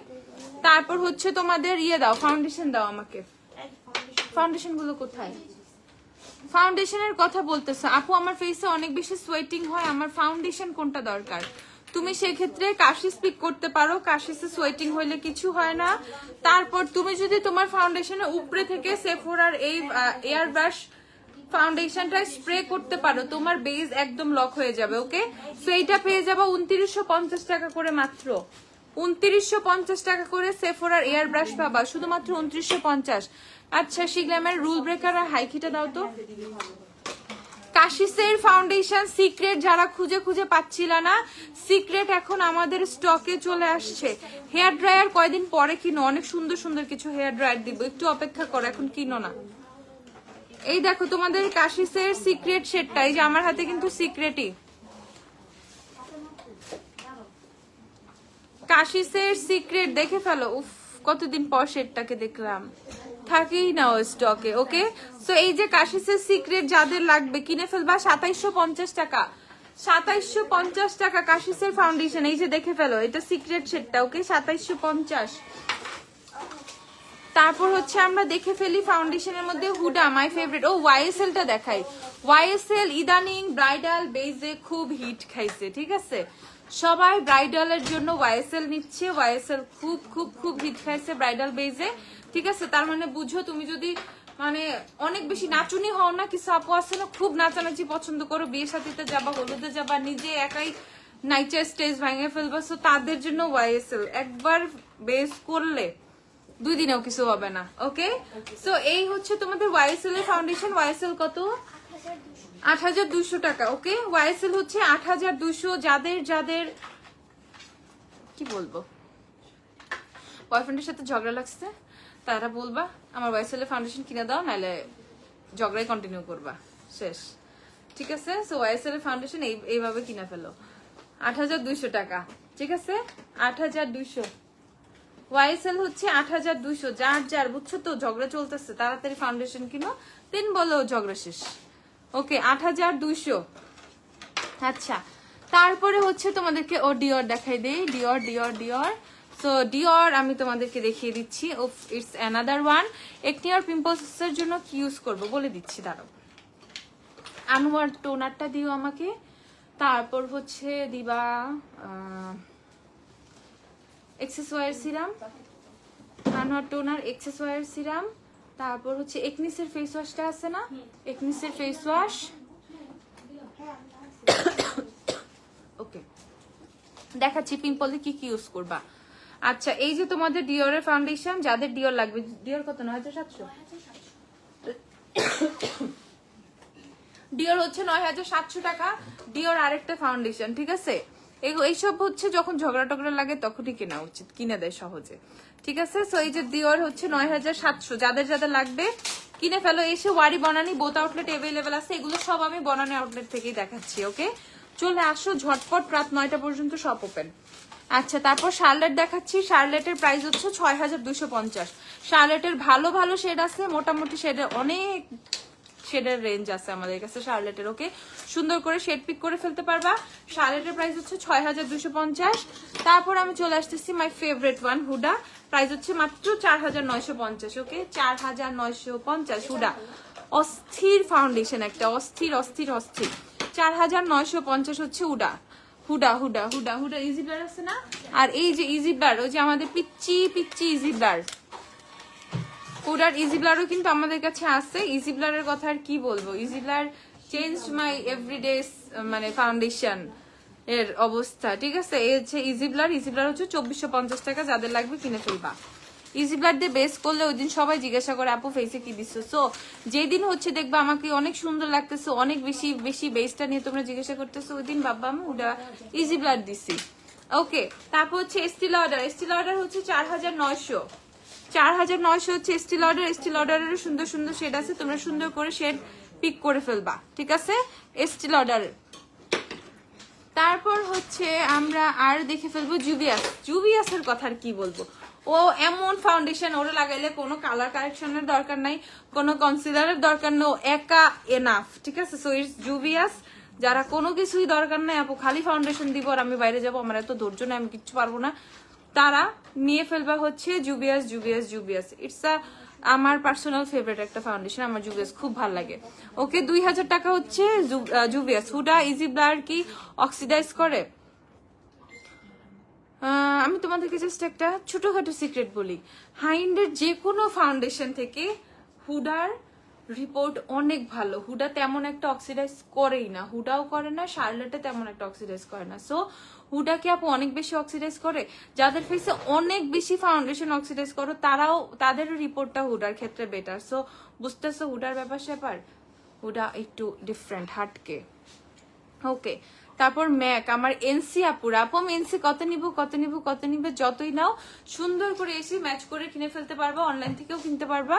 তারপর হচ্ছে তোমাদের ইয়ে দাও, ফাউন্ডেশন দাও আমাকে। ফাউন্ডেশন গুলো কোথায়? ফাউন্ডেশনের কথা বলতেছে আপু, আমার ফেসে অনেক বেশি সোয়েটিং হয়, আমার ফাউন্ডেশন কোনটা দরকার? তুমি সেক্ষেত্রে কাশিস পিক করতে পারো, কাশিসে সোয়েটিং হইলে কিছু হয় না। তারপর তুমি যদি তোমার ফাউন্ডেশনের উপরে থেকে সেফোরার এই এয়ার ব্রাশ ফাউন্ডেশনটা স্প্রে করতে পারো, তোমার বেস একদম লক হয়ে যাবে। ওকে সো এইটা পেয়ে যাবো 2950 টাকা করে মাত্র। 2950 টাকা করে সেফোরার এয়ার ব্রাশ পাবা, শুধুমাত্র 2950। আচ্ছা শিগলামের রুল ব্রেকার আর হাইকিটা দাও তো। কাশিসের ফাউন্ডেশন সিক্রেট যারা খুঁজে খুঁজে পাচ্ছিল না, সিক্রেট এখন আমাদের স্টকে চলে আসছে। হেয়ার ড্রায়ার কয়দিন পরে কিনো, অনেক সুন্দর সুন্দর কিছু হেয়ার ড্রায়ার দিব, একটু অপেক্ষা করো, এখন কিনো না। এই দেখো তোমাদের কাশিসের সিক্রেট শেডটা, এই যে আমার হাতে কিন্তু সিক্রেটই, কাশিসের সিক্রেট দেখে ফেলো। উফ কতদিন পর শেডটাকে দেখলাম, থাকেই না ও স্টকে। ওকে সো এই যে কাশিসের সিক্রেট যাদের লাগবে কিনে ফেলবা 2750 টাকা, 2750 টাকা কাশিসের ফাউন্ডেশন। এই যে দেখে ফেলো, এটা সিক্রেট শেডটা। ওকে 2750। তারপর হচ্ছে আমরা দেখে ফেলি ফাউন্ডেশনের মধ্যে হুডা মাই ফেভারিট। ও ওয়াইএসএল টা দেখাই। ওয়াইএসএল ইদানিং ব্রাইডাল বেজে খুব হিট খাইছে, ঠিক আছে? সবাই ব্রাইডালের জন্য ওয়াইএসএল নিচ্ছে, ওয়াইএসএল খুব খুব খুব হিট খাইছে ব্রাইডাল বেজে, ঠিক আছে? তার মানে বুঝো তুমি যদি মানে অনেক বেশি নাচুনি হও না, কিছু আপু আছে না খুব নাচানাচি পছন্দ করো, বিয়ে সাথীতে যাবা, হলুদে যাবা, নিজে একাই নাইচে স্টেজ ভাঙে ফেলবা, সো তাদের জন্য ওয়াইএসএল একবার বেস করলে 2 দিনেও কিছু হবে না। ওকে সো এই হচ্ছে তোমাদের ওয়াইএসএল এর ফাউন্ডেশন। ওয়াইএসএল কত? 8200 টাকা। ওকে ওয়াইএসএল হচ্ছে 8200। যাদের যাদের কি বলবো বয়ফ্রেন্ডের সাথে ঝগড়া লাগছে তারা বলবা আমার ওয়াইএসএল এর ফাউন্ডেশন কিনে দাও, নাহলে ঝগড়াই কন্টিনিউ করবা, শেষ, ঠিক আছে? সো ওয়াইএসএল এর ফাউন্ডেশন এইভাবে কিনে ফেলো 8200 টাকা, ঠিক আছে? 8200 ওয়াইএসএল হচ্ছে 8200। যার যার বুঝছো তো ঝগড়া চলতেছে, তাড়াতাড়ি ফাউন্ডেশন কিনো, দিন বলো ঝগড়া শেষ। ওকে 8200। আচ্ছা তারপরে হচ্ছে তোমাদেরকে ও ডিওর দেখাই দেই, ডিওর ডিওর ডিওর। সো ডিওর আমি তোমাদেরকে দেখিয়ে দিচ্ছি। It's another one. একনিয়ার পিম্পলসের জন্য কি ইউজ করবো বলে দিচ্ছি, দাঁড়াও। আনোয়ার টোনারটা দিও আমাকে, তারপর হচ্ছে দিবা এক্সেসওয়ার সিরাম, আনোয়ার টোনার এক্সেসওয়ার সিরাম, তারপর হচ্ছে একনিসের ফেস ওয়াশটা আছে না, একনিসের ফেস ওয়াশ। ওকে দেখাচ্ছি পিম্পলে কি কি ইউজ করবা। আচ্ছা এই যে তোমাদের ডিওরের ফাউন্ডেশন, যাদের ডিওর লাগবে, ডিওর কত? 9700। ডিওর হচ্ছে 9700 টাকা। ডিওর আরেকটা ফাউন্ডেশন, ঠিক আছে? এইসব হচ্ছে যখন ঝগড়া টগড়া লাগে তখনই কেনা উচিত, কিনে দেয় সহজে। ঠিক আছে, সো এই যে দিওর হচ্ছে ৯৭০০, যাদের যাদের লাগবে কিনে ফেলো। এসে ওয়ারি বনানি বোথ আউটলেট অ্যাভেলেবেল আছে, এগুলো সব আমি বনানি আউটলেট থেকেই দেখাচ্ছি। ওকে, চলে আসো ঝটপট, রাত ৯টা পর্যন্ত সব ওপেন। আচ্ছা, তারপর শার্লেট দেখাচ্ছি। শার্লেটের প্রাইস হচ্ছে ৬২৫০। শার্লেটের ভালো ভালো শেড আছে, মোটামুটি শেডের অনেক শেডের রেঞ্জ আছে আমাদের কাছে শার্লেটের। ওকে, সুন্দর করে শেড পিক করে ফেলতে পারবা। শার্লেটের প্রাইস হচ্ছে ৬২৫০। তারপর আমি চলে আসতেছি my favourite one, Hooda. Price হচ্ছে মাত্র ৪৯৫০। ওকে, ৪৯৫০ হুডা। অস্থির ফাউন্ডেশন একটা, অস্থির অস্থির অস্থির। ৪৯৫০ হচ্ছে হুডা। হুডা হুডা হুডা হুডা ইজি ব্লার আছে না? আর এই যে ইজি ব্লার, ওই যে আমাদের পিচ্চি পিচ্চি ইজি ব্লার, হুডার ইজি ব্লারও কিন্তু আমাদের কাছে আছে। ইজি ব্লারের কথা আর কি বলবো, easy blur change my everyday মানে ফাউন্ডেশন এর অবস্থা। ঠিক আছে, এই হচ্ছে ইজি ব্লার। ইজি ব্লার হচ্ছে ২৪৫০ টাকা, যাদের লাগবে কিনে ফেলবা। ইজি ব্লার দিয়ে বেস করলে ওই দিন সবাই জিজ্ঞাসা করে আপু ফেসে কি দিচ্ছ। সো যেদিন হচ্ছে দেখবা আমাকে অনেক সুন্দর লাগতেছে, অনেক বেশি বেশি বেসটা নিয়ে তোমরা জিজ্ঞাসা করতেছো, ওই দিন বাবা আমি ওটা ইজি ব্লার দিছি। ওকে, তারপর হচ্ছে এস্টি লডার। এস্টি লডার হচ্ছে ৪৯০০। ৪৯০০ হচ্ছে এস্টি লডার। এস্টি লডারের সুন্দর সুন্দর শেড আছে, তোমরা সুন্দর করে শেড পিক করে ফেলবা। ঠিক আছে, এস্টি লডার। তারপর হচ্ছে আমরা আর দেখে ফেলবো জুভিয়াস। জুভিয়াসের কথা আর কি বলবো, ও এমন ফাউন্ডেশন, ওরা লাগাইলে কোনো কালার কারেকশনের দরকার নাই, কোনো কনসিলারের দরকার নেই, একা এনাফ। ঠিক আছে, সো ইটস জুভিয়াস। যারা কোনো কিছুই দরকার নাই আপু খালি ফাউন্ডেশন দিব আর আমি বাইরে যাবো, আমার এত ধৈর্য নেই, আমি কিচ্ছু পারবো না, তারা নিয়ে ফেলবা হচ্ছে জুভিয়াস। জুভিয়াস জুভিয়াস ইটস আমার পার্সোনাল ফেভারিট একটা ফাউন্ডেশন, আমার জুভিয়াস খুব ভালো লাগে। ওকে, ২০০০ টাকা হচ্ছে জুভিয়াস। হুডা ইজি ব্লার কি অক্সিডাইজ করে? আমি তোমাদেরকে জাস্ট একটা ছোটখাটো সিক্রেট বলি, হাইন্ডের যে কোনো ফাউন্ডেশন থেকে হুডার রিপোর্ট অনেক ভালো। হুডা তেমন একটা অক্সিডাইজ করেই না, হুডাও করে না, শার্লেটে তেমন একটা অক্সিডাইজ করে না। সো হুডা কি আপু অনেক বেশি অক্সিডাইজ করে? যাদের ফেসে অনেক বেশি ফাউন্ডেশন অক্সিডাইজ করো তারাও, তাদের রিপোর্টটা হুডার ক্ষেত্রে বেটার। সো বুঝতেছো হুডার ব্যাপার স্যাপার, হুডা একটু ডিফারেন্ট, হাটকে। ওকে, তারপর ম্যাক আমার এনসি আপুরা। আপু আমি এনসি কত নিব কত নিব কত নিবে, যতই নাও সুন্দর করে এসে ম্যাচ করে কিনে ফেলতে পারবা, অনলাইন থেকেও কিনতে পারবা।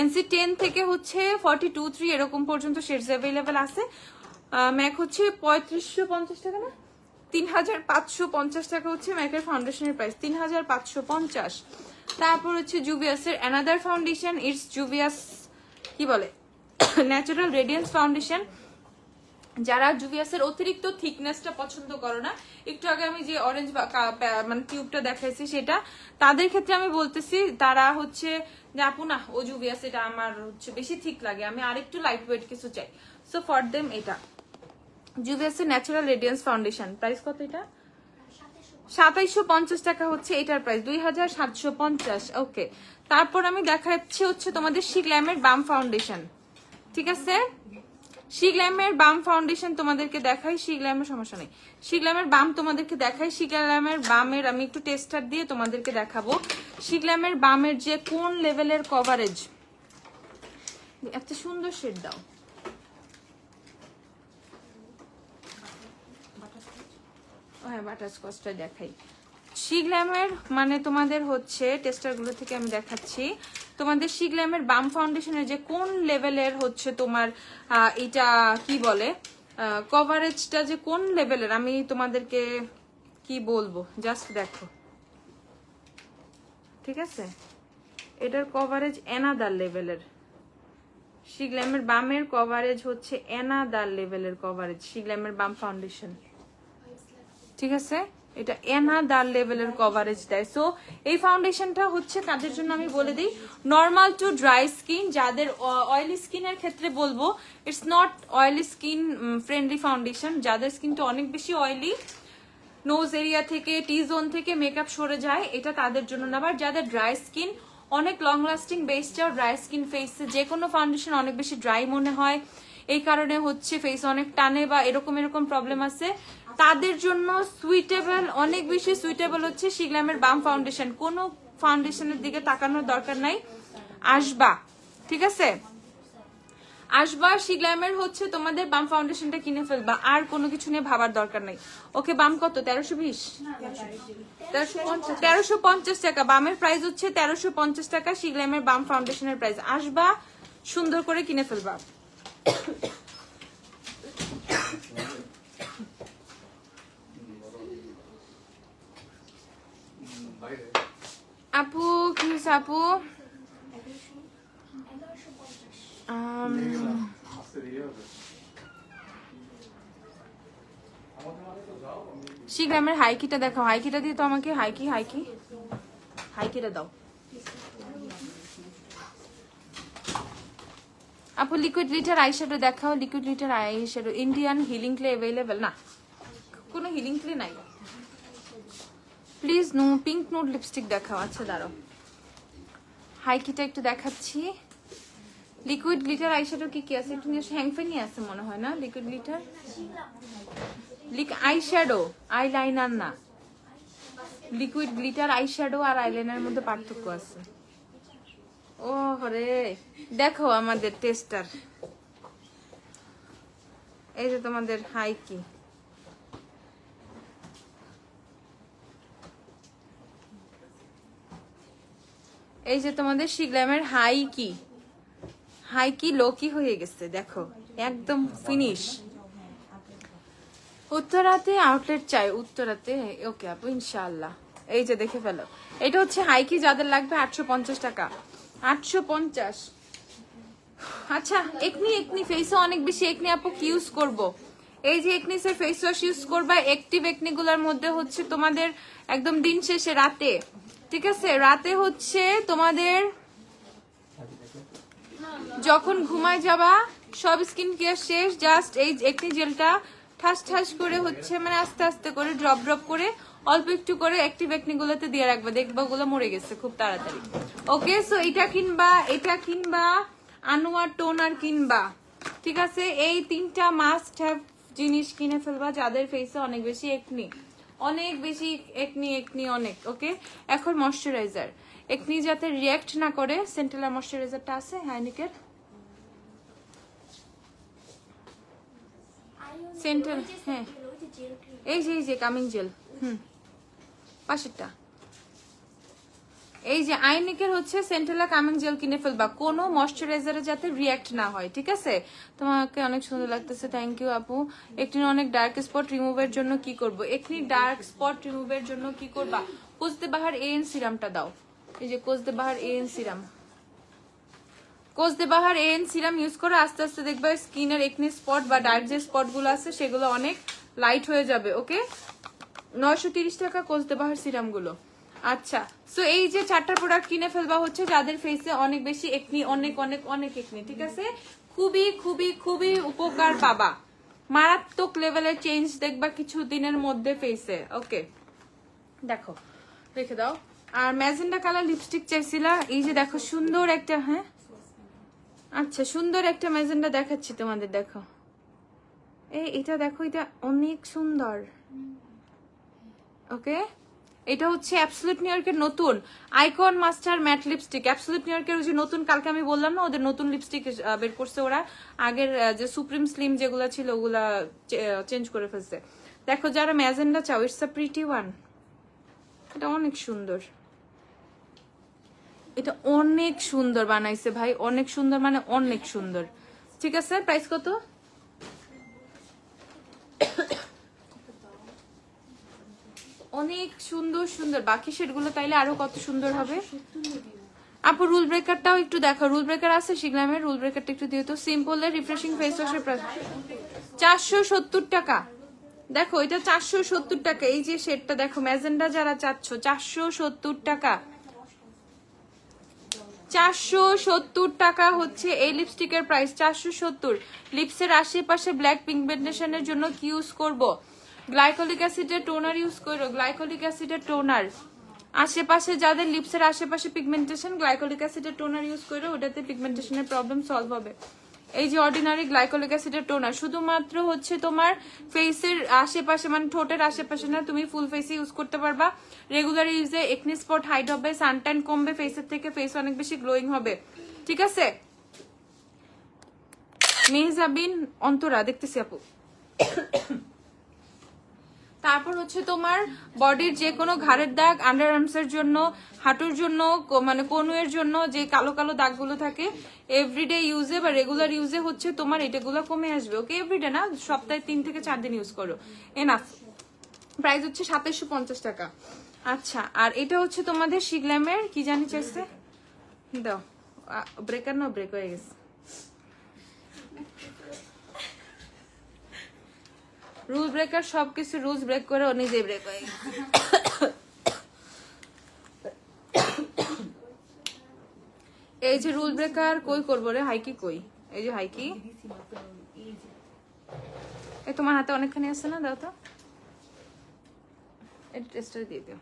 এনসি 10 থেকে হচ্ছে 42-3 এরকম পর্যন্ত শেডস অ্যাভেলেবেল আছে। ম্যাক হচ্ছে ৩৫৫০ টাকা না, ৩৫৫০ টাকা হচ্ছে ম্যাকের ফাউন্ডেশনের প্রাইস, ৩৫৫০। তারপর হচ্ছে জুভিয়াসের অ্যানাদার ফাউন্ডেশন, ইটস জুভিয়াস কি বলে ন্যাচারাল রেডিয়েন্স ফাউন্ডেশন। যারা জুভিয়াসের অতিরিক্ত থিকনেসটা পছন্দ করো না, একটু আগে আমি যে অরেঞ্জ মানে টিউবটা দেখাইছি সেটা, তাদের ক্ষেত্রে আমি বলতেছি, তারা হচ্ছে যে আপু না ও জুভিয়াস এটা আমার হচ্ছে বেশি থিক লাগে, আমি আরেকটু লাইট ওয়েট কিছু চাই। সো ফর দেম এটা জুভিয়াসের ন্যাচারাল রেডিয়েন্স ফাউন্ডেশন। প্রাইস কত এটা? ২৭৫০ টাকা হচ্ছে এটার প্রাইস, ২৭৫০। ওকে, তারপর আমি দেখাচ্ছি হচ্ছে তোমাদের শিগ্ল্যামের বাম ফাউন্ডেশন। ঠিক আছে, শিগ্ল্যামের বাম ফাউন্ডেশন তোমাদেরকে দেখাই, শিগ্ল্যামের সমস্যা নেই, শিগ্ল্যামের বাম তোমাদেরকে দেখাই। শিগ্ল্যামের বামের আমি একটু টেস্টার দিয়ে তোমাদেরকে দেখাবো শিগ্ল্যামের বামের যে কোন লেভেলের কভারেজ। একটা সুন্দর শেড দাও, হ্যাঁ বাটারস্কচটা দেখাই। শিগ্ল্যামের মানে তোমাদের হচ্ছে টেস্টারগুলো থেকে আমি দেখাচ্ছি তোমাদের শিগ্ল্যামের বাম ফাউন্ডেশনের যে কোন লেভেলের হচ্ছে তোমার এটা কি বলে কভারেজটা যে কোন লেভেলের, আমি তোমাদেরকে কি বলবো জাস্ট দেখো। ঠিক আছে, এটার কভারেজ অ্যানাদার লেভেলের, শিগ্ল্যামের বামের কভারেজ হচ্ছে অ্যানাদার লেভেলের কভারেজ, শিগ্ল্যামের বাম ফাউন্ডেশন। ঠিক আছে, এটা অ্যানাদার লেভেলের কভারেজ দেয়। সো এই ফাউন্ডেশনটা হচ্ছে তাদের জন্য আমি বলে দিই নর্মাল টু ড্রাই স্কিন, যাদের অয়েলি স্কিনের ক্ষেত্রে বলবো it's not oily skin friendly foundation. যাদের স্কিনটা অনেক বেশি অয়েলি, নোজ এরিয়া থেকে টি জোন থেকে মেকআপ সরে যায়, এটা তাদের জন্য না। আবার যাদের ড্রাই স্কিন, অনেক লং লাস্টিং বেস চাও, ড্রাই স্কিন ফেসে যে কোনো ফাউন্ডেশন অনেক বেশি ড্রাই মনে হয়, এই কারণে হচ্ছে ফেস অনেক টানে বা এরকম এরকম প্রবলেম আছে, তাদের জন্য সুইটেবল, অনেক বেশি সুইটেবল হচ্ছে শিগ্ল্যামের বাম ফাউন্ডেশন। কোনো ফাউন্ডেশনের দিকে তাকানোর দরকার নাই, আসবা। ঠিক আছে, আসবা শিগ্ল্যামের হচ্ছে তোমাদের বাম ফাউন্ডেশনটা কিনে ফেলবা, আর কোনো কিছু নিয়ে ভাবার দরকার নাই। ওকে, বাম কত? 1320, 1350 টাকা। বামের প্রাইস হচ্ছে 1350 টাকা, শিগ্ল্যামের বাম ফাউন্ডেশনের প্রাইস। আসবা, সুন্দর করে কিনে ফেলবা। আপু কি হয়েছে আপু? শিগ্রামের হাইকিটা দেখাও, হাইকিটা দিয়ে তো আমাকে হাইকিটা দাও আপু। লিকুইড লিটার আইশ্যাডো দেখাও, liquid glitter eyeshadow. Indian healing clay available না, কোনো হিলিং ক্লে নাই। Please no pink nude lipstick দেখাও। আচ্ছা দাঁড়াও, হাইকিটা একটু দেখাচ্ছি। লিকুইড গ্লিটার আইশ্যাডো কি কি আছে একটু নিয়ে, হ্যাংফেনি আছে মনে হয় না? লিকুইড গ্লিটার আইশ্যাডো, আইলাইনার না। লিকুইড গ্লিটার আইশ্যাডো আর আইলাইনারের মধ্যে পার্থক্য আছে। ও হরে, দেখো আমাদের টেস্টার, এই যে তোমাদের হাইকি। এই যে তোমাদের শিগ্ল্যামের হাইকি, হাইকি লোকি হয়ে গেছে দেখো, একদম ফিনিশ। উত্তরাতে আউটলেট চাই, উত্তরাতে। ওকে আপু, ইনশাআল্লাহ। এই যে দেখে ফেলো, এটা হচ্ছে হাইকি, যাদের লাগবে 850 টাকা, 850। আচ্ছা, একনি ফেসে অনেক বেশি একনি আপু কি ইউজ করব? এই যে একনিসের ফেস ওয়াশ ইউজ করবা। অ্যাক্টিভ একনি গুলার মধ্যে হচ্ছে তোমাদের একদম দিন শেষে রাতে, ঠিক আছে, রাতে হচ্ছে তোমাদের যখন ঘুমায় যাবা সব স্কিন কেয়ার শেষ, জাস্ট এই একনি জেলটা ঠাস ঠাস করে হচ্ছে মানে আস্তে আস্তে করে ড্রপ ড্রপ করে অল্প একটু করে অ্যাক্টিভ একনি গুলোতে দিয়ে রাখবা, দেখবা ওগুলো মরে গেছে খুব তাড়াতাড়ি। ওকে, সো এটা কিনবা, এটা কিনবা, আনোয়ার টোনার কিনবা, ঠিক আছে। এই তিনটা মাস্ট হ্যাভ জিনিস কিনে ফেলবা যাদের ফেসে অনেক বেশি একনি, অনেক বেশি একনি একনি অনেক। ওকে, এখন ময়শ্চারাইজার, একনি যাতে রিঅ্যাক্ট না করে, সেন্টেলার ময়শ্চারাইজারটা আছে হাইনিকের সেন্টেল, হ্যাঁ এই যে কামিং জেল, পাশেরটা। এই যে আইনিকের হচ্ছে সেন্টেলা কামিং জেল কিনে ফেলবা, কোনো ময়শ্চারাইজারে যাতে রিঅ্যাক্ট না হয়, ঠিক আছে। তোমাকে অনেক সুন্দর লাগতেছে, থ্যাংক ইউ আপু। একটি অনেক ডার্ক স্পট রিমুভের জন্য কি করব? একটি ডার্ক স্পট রিমুভের জন্য কি করবা? কোজদে বাহার এএন সিরামটা দাও। এই যে Cos De Baha A N serum, Cos De Baha A N serum use করে আস্তে আস্তে দেখবা স্কিনের একনি স্পট বা ডার্ক যে স্পট গুলো আছে সেগুলো অনেক লাইট হয়ে যাবে। ওকে, 930 টাকা কোজদে বাহার সিরাম গুলো। আচ্ছা, সো এই যে 4টা প্রোডাক্ট কিনে ফেলবা হচ্ছে যাদের ফেসে অনেক বেশি একনি, অনেক অনেক অনেক একনি, ঠিক আছে। খুবই খুবই খুবই উপকার পাবা, মারাত্মক লেভেলের চেঞ্জ দেখবা কিছু দিনের মধ্যে ফেসে। ওকে, দেখো রেখে দাও। আর ম্যাজেন্ডা কালার লিপস্টিক চাইছিলা, এই যে দেখো সুন্দর একটা, হ্যাঁ আচ্ছা সুন্দর একটা ম্যাজেন্ডা দেখাচ্ছি তোমাদের, দেখো এটা দেখো, এটা অনেক সুন্দর। ওকে, এটা হচ্ছে অ্যাবসলিউট নিউ ইয়র্কের নতুন icon master mat lipstick. Absolute new ইয়র্কের ওই যে নতুন, কালকে আমি বললাম না ওদের নতুন লিপস্টিক বের করছে ওরা, আগের যে সুপ্রিম স্লিম যেগুলা ছিল ওগুলা চেঞ্জ করে ফেলছে। দেখো যারা ম্যাজেন্ডা চাও, ইটস আ প্রিটি ওয়ান, এটা অনেক সুন্দর, এটা অনেক সুন্দর বানাইছে ভাই, অনেক সুন্দর মানে অনেক সুন্দর, ঠিক আছে। প্রাইস কত? অনেক সুন্দর সুন্দর, বাকি শেডগুলো তাইলে আরো কত সুন্দর হবে। আপু রুল ব্রেকারটাও একটু দেখো, রুল ব্রেকার আছে শিগ্রামের, রুল ব্রেকারটা একটু দিও তো। সিম্পলের রিফ্রেশিং ফেস ওয়াশের প্রাইস 470 টাকা। দেখো এটা 470 টাকা। এই যে শেডটা দেখো, ম্যাজেন্ডা যারা চাচ্ছ, 470 টাকা, 470 টাকা হচ্ছে এই লিপস্টিকের প্রাইস, 470। লিপসের আশেপাশে ব্ল্যাক পিগমেন্টেশনের জন্য কি ইউজ করব? গ্লাইকোলিক অ্যাসিডের টোনার ইউজ করো, গ্লাইকোলিক অ্যাসিডের টোনার। আশেপাশে যাদের লিপসের আশেপাশে পিগমেন্টেশন, গ্লাইকোলিক অ্যাসিডের টোনার ইউজ করো, ওটাতে পিগমেন্টেশনের প্রবলেম সলভ হবে। এই যে অর্ডিনারি গ্লাইকোলিক অ্যাসিডের টোনার, শুধুমাত্র হচ্ছে তোমার ফেসের আশেপাশে মানে ঠোঁটের আশেপাশে না, তুমি ফুল ফেসে ইউজ করতে পারবা। রেগুলার ইউজে একনি স্পট হাইড হবে, সানট্যান কমবে ফেসের থেকে, ফেস অনেক বেশি গ্লোয়িং হবে, ঠিক আছে। মেহজাবিন অন্তরা দেখতেছি আপু। তারপর হচ্ছে তোমার বডির যে কোনো ঘাড়ের দাগ, আন্ডার আর্মসের জন্য, হাঁটুর জন্য, মানে কনুয়ের জন্য যে কালো কালো দাগগুলো থাকে, এভরিডে ইউজে বা রেগুলার ইউজে হচ্ছে তোমার এটাগুলো কমে আসবে। ওকে, এভরিডে না, সপ্তাহে 3 থেকে 4 দিন ইউজ করো, এনাফ। প্রাইস হচ্ছে 2750 টাকা। আচ্ছা, আর এটা হচ্ছে তোমাদের শিগল্যামের কি জানি চাইছে দাও, ব্রেকার না ব্রেক হয়ে গেছে, রুল ব্রেকার, সবকিছু রুলস ব্রেক করে ও নিজেই ব্রেক হয়ে গেছে। এই যে রুল ব্রেকার কই করবো রে, হাইকি কই, এই যে হাইকি, এই তোমার হাতে অনেকখানি আছে না, দাও তো টেস্টার দিয়ে দিও।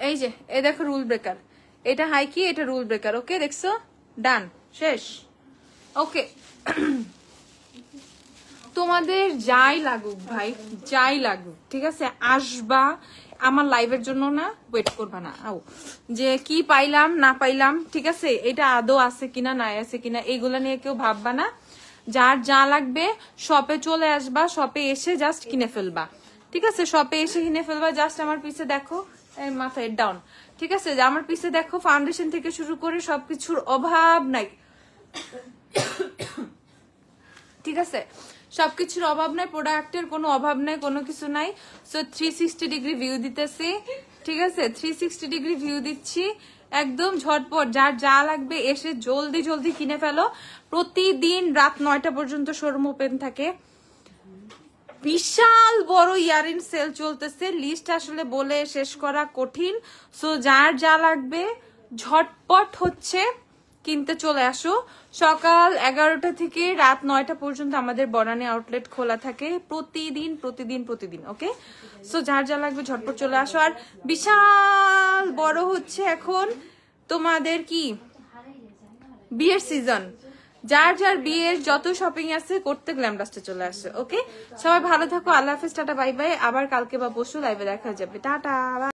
এই যে এই দেখো রুল ব্রেকার, এটা হাইকি, এটা রুল ব্রেকার। ওকে, দেখছো, ডান, শেষ। ওকে, তোমাদের যাই লাগুক ভাই, যাই লাগুক, ঠিক আছে, আসবা আমার লাইভের জন্য না, ওয়েট করবা না, আও যে কি পাইলাম না পাইলাম, ঠিক আছে, এটা আদৌ আছে কিনা না আছে কিনা এইগুলা নিয়ে কেউ ভাববা না। যার যা লাগবে শপে চলে আসবা, শপে এসে জাস্ট কিনে ফেলবা, ঠিক আছে, শপে এসে কিনে ফেলবা। জাস্ট আমার পিছে দেখো, মাথায় ডাউন, ঠিক আছে, আমার পিছে দেখো, ফাউন্ডেশন থেকে শুরু করে সবকিছুর অভাব নাই, ঠিক আছে, সবকিছুর অভাব নাই, প্রোডাক্টের কোনো অভাব নাই, কোনো কিছু নাই। সো 360 ডিগ্রি ভিউ দিতেছি, ঠিক আছে, 360 ডিগ্রি ভিউ দিচ্ছি, একদম ঝটপট যার যা লাগবে এসে জলদি জলদি কিনে ফেলো। প্রতিদিন রাত 9টা পর্যন্ত শোরুম ওপেন থাকে, বিশাল বড় ইয়ারিং সেল চলতেছে, লিস্ট আসলে বলে শেষ করা কঠিন। সো যার যা লাগবে ঝটপট হচ্ছে কিনতে চলে আসো। সকাল 11টা থেকে রাত 9টা পর্যন্ত আমাদের বনানী আউটলেট খোলা থাকে, প্রতিদিন প্রতিদিন প্রতিদিন। ওকে, সো যার যা লাগবে ঝটপট চলে আসো। আর বিশাল বড় হচ্ছে এখন তোমাদের কি বিয়ের সিজন, যার যার বিয়ের যত শপিং আছে করতে গ্ল্যামডাস্টে চলে আসে। ওকে, সবাই ভালো থাকো, আল্লাহ হাফেজ, টাটা বাই বাই। আবার কালকে বা পরশু লাইভে দেখা যাবে, টাটা।